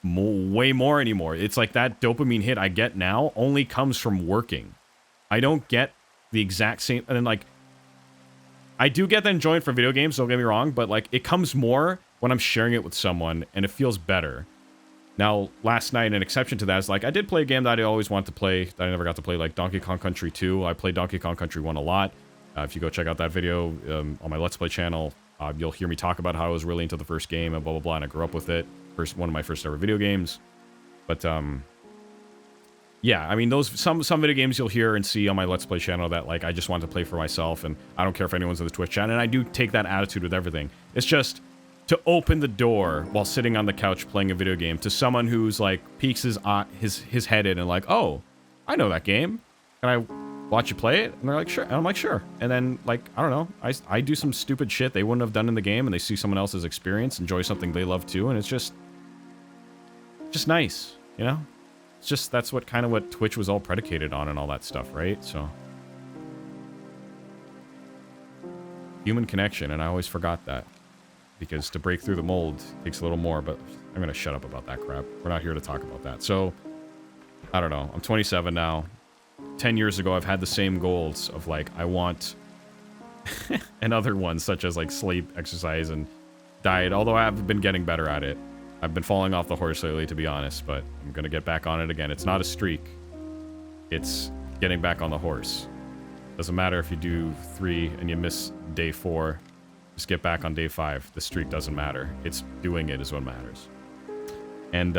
way more anymore. It's like that dopamine hit I get now only comes from working. I don't get the exact same, and then like I do get the enjoyment from video games, don't get me wrong, but like it comes more when I'm sharing it with someone and it feels better. Now, last night, an exception to that is like I did play a game that I always wanted to play that I never got to play, like Donkey Kong Country 2. I played Donkey Kong Country 1 a lot. If you go check out that video on my Let's Play channel, you'll hear me talk about how I was really into the first game and blah, blah, blah, and I grew up with it. One of my first ever video games. But, yeah, I mean, some video games you'll hear and see on my Let's Play channel that, like, I just want to play for myself, and I don't care if anyone's in the Twitch chat, and I do take that attitude with everything. It's just to open the door while sitting on the couch playing a video game to someone who's, like, peeks his head in and like, oh, I know that game. Can I watch you play it? And they're like, sure. And I'm like, sure. And then, like, I don't know, I do some stupid shit they wouldn't have done in the game, and they see someone else's experience, enjoy something they love too, and it's just nice, you know? It's just, that's what Twitch was all predicated on and all that stuff, right? So, human connection, and I always forgot that. Because to break through the mold takes a little more, but I'm gonna shut up about that crap. We're not here to talk about that. So, I don't know. I'm 27 now. 10 years ago, I've had the same goals of, like, I want... and other ones, such as, like, sleep, exercise, and diet. Although I've been getting better at it. I've been falling off the horse lately, to be honest, but I'm gonna get back on it again. It's not a streak. It's getting back on the horse. Doesn't matter if you do 3 and you miss day 4. Just get back on day 5. The streak doesn't matter. It's doing it is what matters. And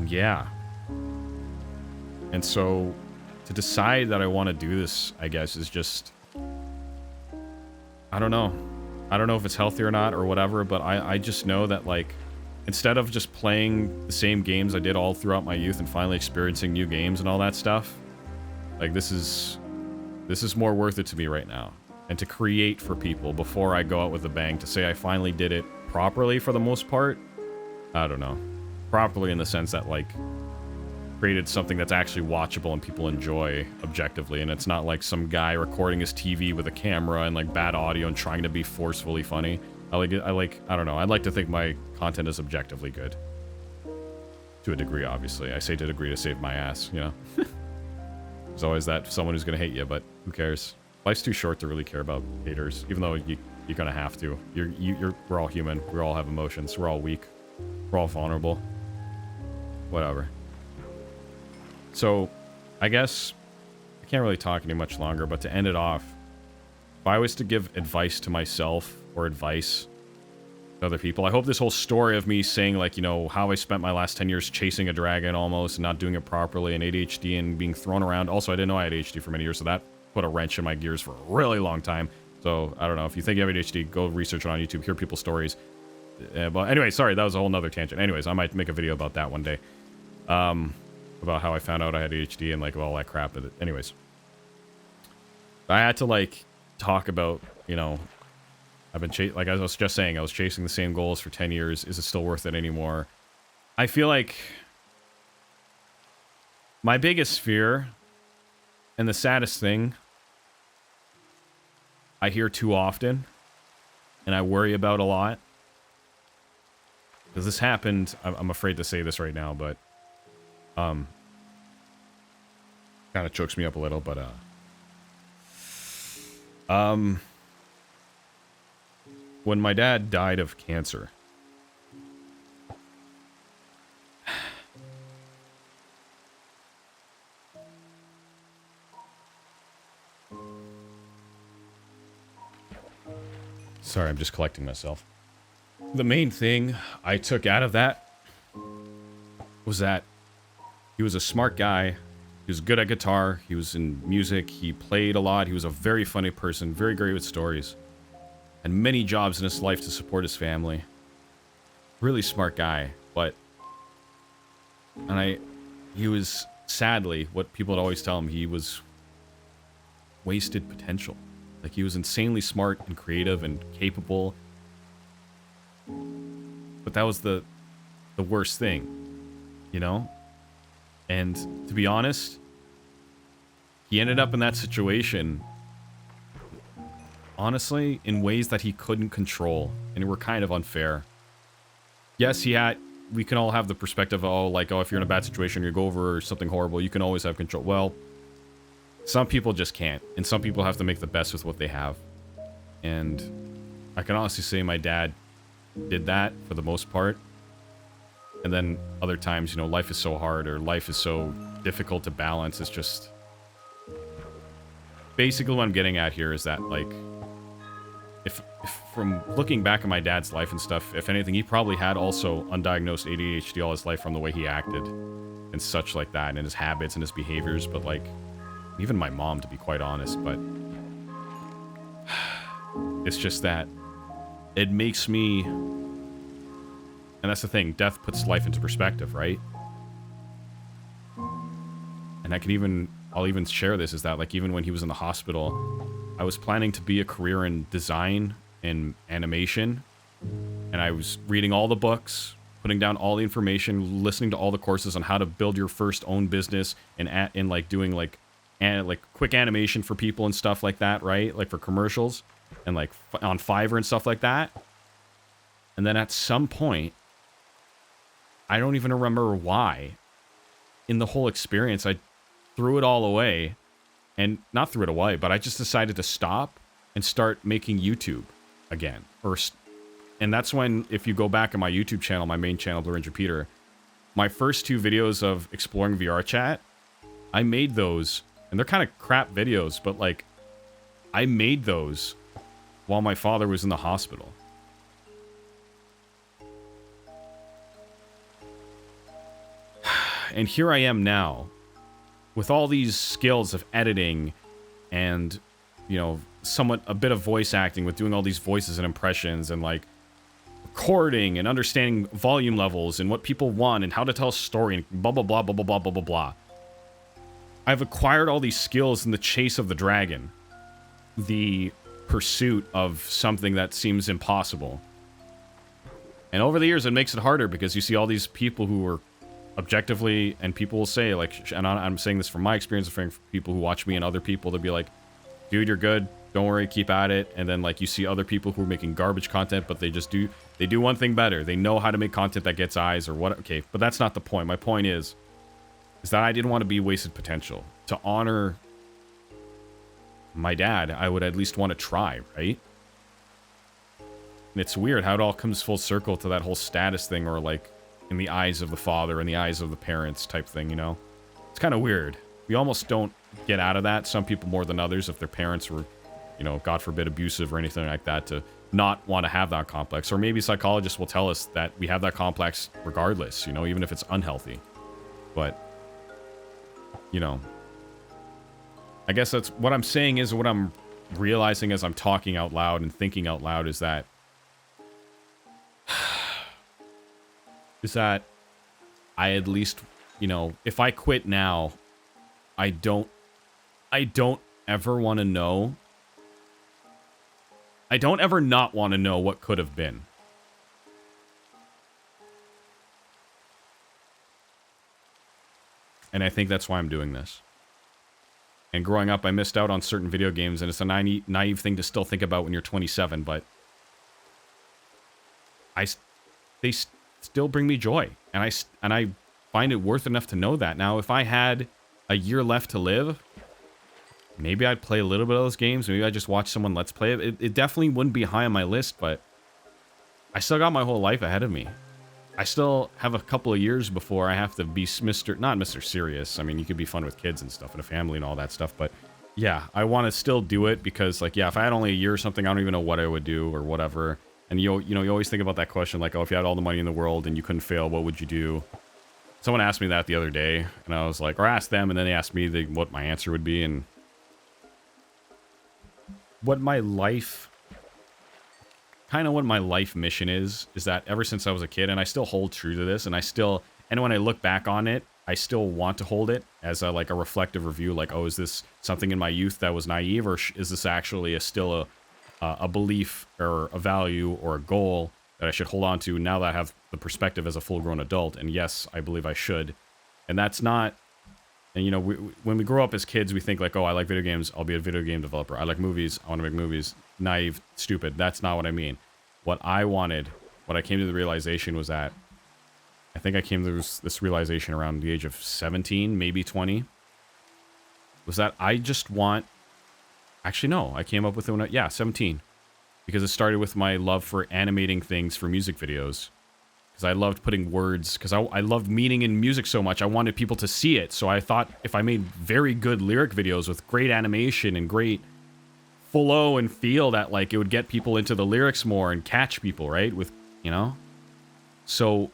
yeah. And so, to decide that I want to do this, I guess, is just... I don't know. I don't know if it's healthy or not or whatever, but I just know that, like, instead of just playing the same games I did all throughout my youth and finally experiencing new games and all that stuff, like, this is more worth it to me right now. and to create for people before I go out with a bang, to say I finally did it properly for the most part. I don't know. Properly in the sense that, like, created something that's actually watchable and people enjoy objectively, and it's not like some guy recording his TV with a camera and, like, bad audio and trying to be forcefully funny. I don't know. I'd like to think my content is objectively good. To a degree, obviously. I say to a degree to save my ass, you know? There's always that someone who's gonna hate you, but who cares? Life's too short to really care about haters, even though you're gonna have to. We're all human. We all have emotions. We're all weak. We're all vulnerable. Whatever. So, I guess I can't really talk any much longer, but to end it off, if I was to give advice to myself or advice to other people, I hope this whole story of me saying, like, you know, how I spent my last 10 years chasing a dragon almost and not doing it properly, and ADHD and being thrown around. Also, I didn't know I had ADHD for many years, so that put a wrench in my gears for a really long time. So, I don't know. If you think you have ADHD, go research it on YouTube, hear people's stories. But anyway, sorry, that was a whole nother tangent. Anyways, I might make a video about that one day. About how I found out I had ADHD and, like, all that crap. Anyways. I had to, like, talk about, you know, I've been like I was just saying, I was chasing the same goals for 10 years. Is it still worth it anymore? I feel like my biggest fear and the saddest thing I hear too often and I worry about a lot, because this happened, I'm afraid to say this right now, but kind of chokes me up a little, but when my dad died of cancer, sorry, I'm just collecting myself. The main thing I took out of that was that he was a smart guy. He was good at guitar. He was in music. He played a lot. He was a very funny person, very great with stories. And many jobs in his life to support his family. Really smart guy, but... he was, sadly, what people would always tell him, he was wasted potential. Like, he was insanely smart and creative and capable. But that was the worst thing, you know? And to be honest, he ended up in that situation, honestly, in ways that he couldn't control, and were kind of unfair. Yes, we can all have the perspective of, oh, if you're in a bad situation, you go over something horrible, you can always have control. Well, some people just can't, and some people have to make the best with what they have. And I can honestly say my dad did that for the most part. And then other times, you know, life is so hard, or life is so difficult to balance. It's just... Basically what I'm getting at here is that, like, if from looking back at my dad's life and stuff, if anything, he probably had also undiagnosed ADHD all his life from the way he acted and such like that, and his habits and his behaviors. But, like, even my mom, to be quite honest, but it's just that it makes me, and that's the thing, death puts life into perspective, right? And I'll even share this, is that, like, even when he was in the hospital, I was planning to be a career in design and animation, and I was reading all the books, putting down all the information, listening to all the courses on how to build your first own business, and like doing like quick animation for people and stuff like that, right? Like for commercials and like on Fiverr and stuff like that. And then at some point, I don't even remember why, in the whole experience, I threw it all away. And not threw it away, but I just decided to stop and start making YouTube again. And that's when, if you go back on my YouTube channel, my main channel, Blue Ranger Peter, my first 2 videos of exploring VR chat, I made those, and they're kind of crap videos, but, like, I made those while my father was in the hospital. And here I am now, with all these skills of editing and, you know, a bit of voice acting, with doing all these voices and impressions, and, like, recording and understanding volume levels and what people want and how to tell a story and blah, blah, blah, blah, blah, blah, blah, blah, blah. I've acquired all these skills in the chase of the dragon. The pursuit of something that seems impossible. And over the years, it makes it harder because you see all these people who are objectively, and people will say, like, and I'm saying this from my experience, from people who watch me and other people, they'll be like, dude, you're good. Don't worry, keep at it. And then, like, you see other people who are making garbage content, but they do one thing better. They know how to make content that gets eyes or what. Okay, but that's not the point. My point is that I didn't want to be wasted potential. To honor my dad, I would at least want to try, right? And it's weird how it all comes full circle to that whole status thing, or like in the eyes of the father, in the eyes of the parents type thing, you know? It's kind of weird. We almost don't get out of that. Some people more than others, if their parents were, you know, God forbid, abusive or anything like that, to not want to have that complex. Or maybe psychologists will tell us that we have that complex regardless, you know, even if it's unhealthy. But, you know, I guess that's what I'm saying is, what I'm realizing as I'm talking out loud and thinking out loud is that I at least, you know, if I quit now, I don't ever want to know. I don't ever not want to know what could have been. And I think that's why I'm doing this. And growing up, I missed out on certain video games, and it's a naive thing to still think about when you're 27, but they still bring me joy, and I find it worth enough to know that. Now, if I had a year left to live, maybe I'd play a little bit of those games. Maybe I'd just watch someone Let's Play it. It definitely wouldn't be high on my list, but I still got my whole life ahead of me. I still have a couple of years before I have to be not Mr. Serious. I mean, you could be fun with kids and stuff and a family and all that stuff, but yeah, I want to still do it because, like, yeah, if I had only a year or something, I don't even know what I would do or whatever. And you know, you always think about that question, like, oh, if you had all the money in the world and you couldn't fail, what would you do? Someone asked me that the other day, and I was like, or asked them, and then they asked me what my answer would be, and what my life mission is that ever since I was a kid, and I still hold true to this, and when I look back on it, I still want to hold it as a reflective review, like, oh, is this something in my youth that was naive, or is this actually still a belief or a value or a goal that I should hold on to now that I have the perspective as a full-grown adult? And yes, I believe I should. And that's not, and you know, when we grow up as kids, we think like, oh, I like video games, I'll be a video game developer. I like movies, I want to make movies. Naive, stupid. That's not what I mean. What I came to the realization was that, I think I came to this realization around the age of 17, maybe 20, was that I just want, actually no, I came up with it when 17. Because it started with my love for animating things for music videos. Because I loved putting words, because I loved meaning in music so much, I wanted people to see it. So I thought if I made very good lyric videos with great animation and great flow and feel, that like it would get people into the lyrics more and catch people, right? With, you know? So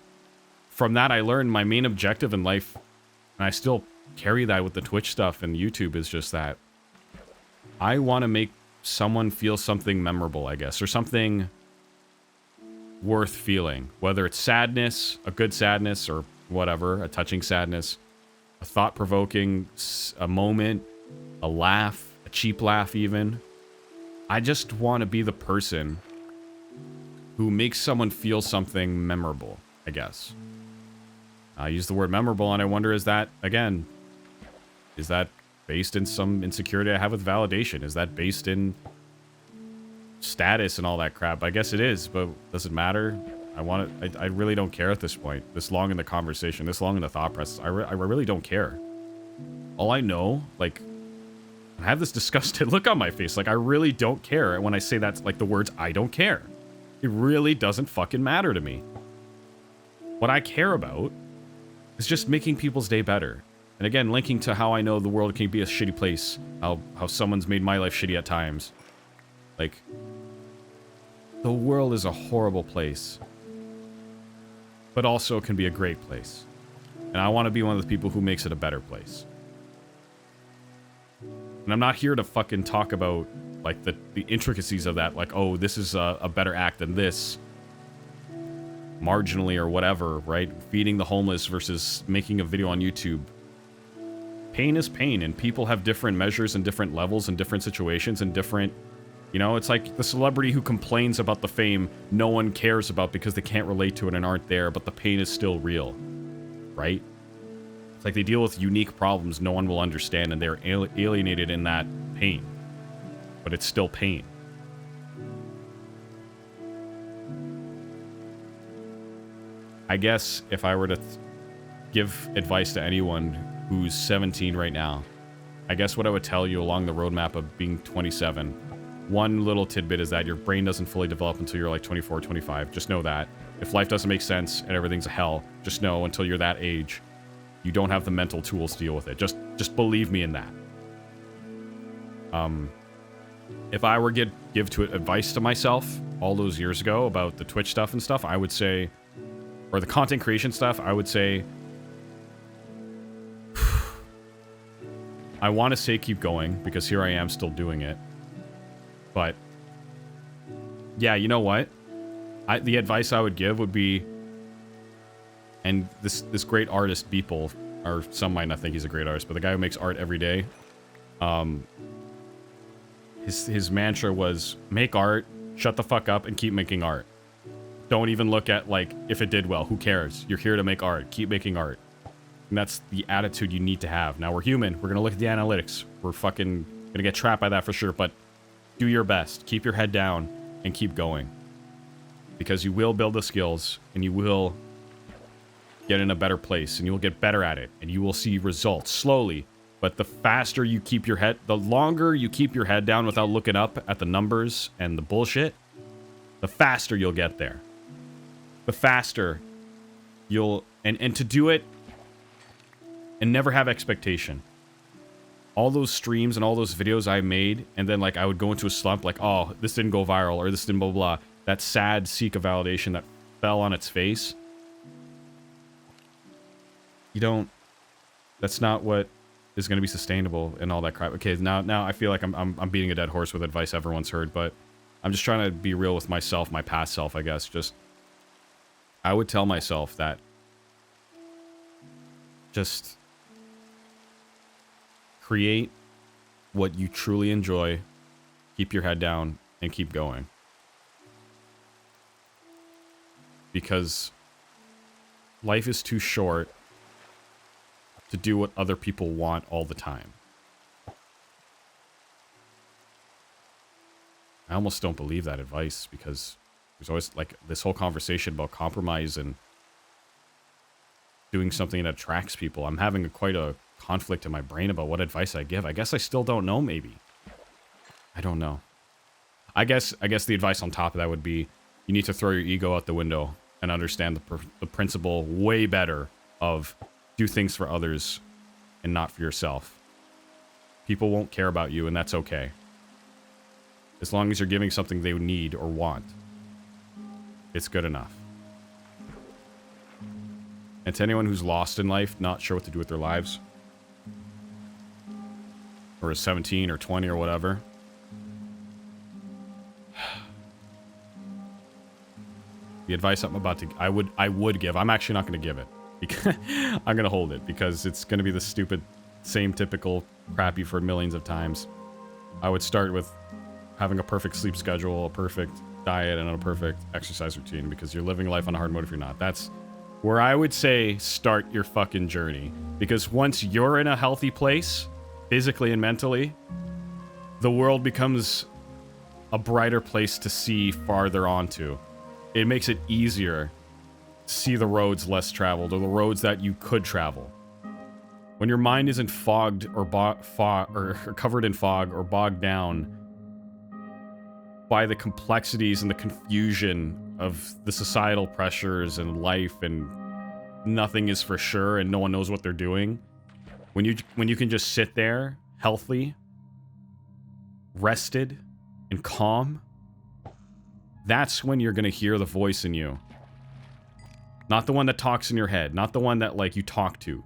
from that, I learned my main objective in life, and I still carry that with the Twitch stuff and YouTube, is just that I want to make someone feel something memorable, I guess, or something worth feeling, whether it's sadness, a good sadness, or whatever, a touching sadness, a thought-provoking a moment, a laugh, a cheap laugh even. I just want to be the person who makes someone feel something memorable, I guess. I use the word memorable, and I wonder, is that based in some insecurity I have with validation? Is that based in status and all that crap? I guess it is, but does it matter? I really don't care at this point. This long in the conversation, this long in the thought process, I really don't care. All I know, like, I have this disgusted look on my face. Like, I really don't care. And when I say that, like, the words, I don't care. It really doesn't fucking matter to me. What I care about is just making people's day better. And again, linking to how I know the world can be a shitty place. How someone's made my life shitty at times. Like, the world is a horrible place. But also can be a great place. And I want to be one of the people who makes it a better place. And I'm not here to fucking talk about, like, the intricacies of that. Like, oh, this is a better act than this. Marginally or whatever, right? Feeding the homeless versus making a video on YouTube. Pain is pain, and people have different measures and different levels and different situations and different, You know, it's like the celebrity who complains about the fame no one cares about because they can't relate to it and aren't there, but the pain is still real, right? It's like they deal with unique problems no one will understand, and they're alienated in that pain. But it's still pain. I guess if I were to give advice to anyone who's 17 right now, I guess what I would tell you along the roadmap of being 27, one little tidbit is that your brain doesn't fully develop until you're like 24, 25. Just know that. If life doesn't make sense and everything's a hell, just know until you're that age, you don't have the mental tools to deal with it. Just believe me in that. If I were to give advice to myself all those years ago about the Twitch stuff and stuff, I would say, or the content creation stuff, I would say, I want to say keep going, because here I am still doing it. But, yeah, you know what? The advice I would give would be, and this great artist, Beeple, or some might not think he's a great artist, but the guy who makes art every day, his mantra was, make art, shut the fuck up, and keep making art. Don't even look at, like, if it did well. Who cares? You're here to make art. Keep making art. And that's the attitude you need to have. Now, we're human. We're going to look at the analytics. We're fucking going to get trapped by that for sure. But do your best. Keep your head down and keep going. Because you will build the skills, and you will get in a better place, and you will get better at it, and you will see results slowly. But the faster you keep your head, the longer you keep your head down without looking up at the numbers and the bullshit, the faster you'll get there. The faster you'll, and to do it and never have expectation. All those streams and all those videos I made, and then like I would go into a slump like, oh, this didn't go viral, or this didn't blah, blah, blah. That sad seek of validation that fell on its face. You don't, that's not what is going to be sustainable and all that crap. Okay, now I feel like I'm beating a dead horse with advice everyone's heard, but I'm just trying to be real with myself, my past self, I guess. Just, I would tell myself that just create what you truly enjoy, keep your head down, and keep going. Because life is too short to do what other people want all the time. I almost don't believe that advice, because there's always like this whole conversation about compromise and doing something that attracts people. I'm having quite a conflict in my brain about what advice I give. I guess I still don't know, maybe. I don't know. I guess the advice on top of that would be, you need to throw your ego out the window and understand the principle way better of do things for others and not for yourself. People won't care about you, and that's okay. As long as you're giving something they need or want, it's good enough. And to anyone who's lost in life, not sure what to do with their lives, or is 17 or 20 or whatever, the advice I'm about to, I would give, I'm actually not going to give it. Because I'm going to hold it, because it's going to be the stupid, same typical crap you've heard millions of times. I would start with having a perfect sleep schedule, a perfect diet, and a perfect exercise routine, because you're living life on a hard mode if you're not. That's where I would say start your fucking journey. Because once you're in a healthy place, physically and mentally, the world becomes a brighter place to see farther onto. It makes it easier to see the roads less traveled, or the roads that you could travel. When your mind isn't fogged or covered in fog or bogged down by the complexities and the confusion of the societal pressures and life, and nothing is for sure and no one knows what they're doing, when you can just sit there healthy, rested, and calm, that's when you're gonna hear the voice in you. Not the one that talks in your head, not the one that like you talk to.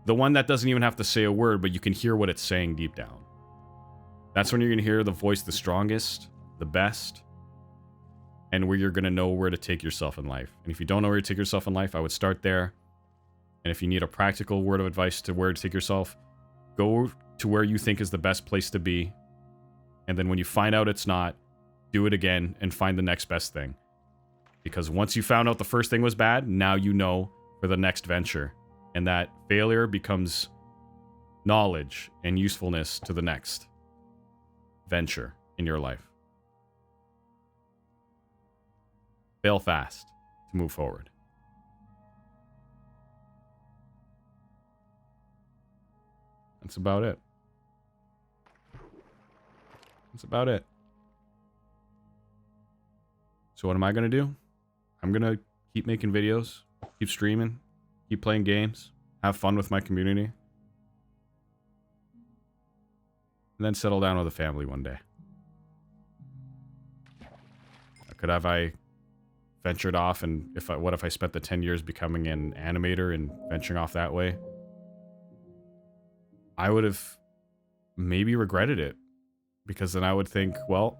The one that doesn't even have to say a word, but you can hear what it's saying deep down. That's when you're gonna hear the voice the strongest, the best, and where you're gonna know where to take yourself in life. And if you don't know where to take yourself in life, I would start there. And if you need a practical word of advice to where to take yourself, go to where you think is the best place to be. And then when you find out it's not, do it again, and find the next best thing. Because once you found out the first thing was bad, now you know for the next venture. And that failure becomes knowledge and usefulness to the next venture in your life. Fail fast to move forward. That's about it. That's about it. So what am I going to do? I'm going to keep making videos, keep streaming, keep playing games, have fun with my community, and then settle down with a family one day. Could have I ventured off and what if I spent the 10 years becoming an animator and venturing off that way? I would have maybe regretted it, because then I would think, well,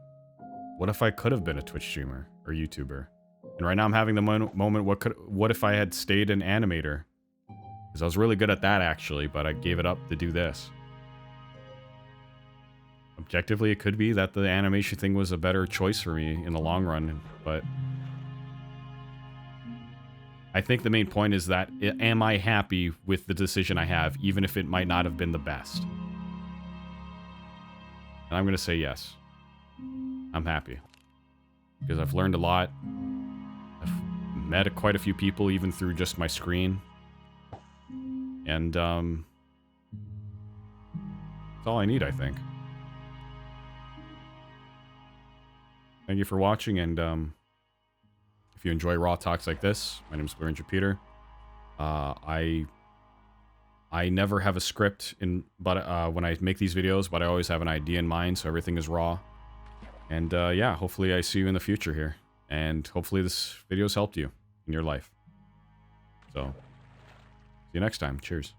what if I could have been a Twitch streamer or YouTuber? And right now I'm having the moment, what if I had stayed an animator? Because I was really good at that, actually, but I gave it up to do this. Objectively, it could be that the animation thing was a better choice for me in the long run, but I think the main point is that, am I happy with the decision I have, even if it might not have been the best? And I'm going to say yes. I'm happy. Because I've learned a lot. I've met quite a few people, even through just my screen. And, that's all I need, I think. Thank you for watching, and, if you enjoy Raw Talks like this, my name is Ranger Peter. I never have a script when I make these videos, but I always have an idea in mind, so everything is raw. And yeah, hopefully I see you in the future here, and hopefully this video's helped you in your life. So, see you next time. Cheers.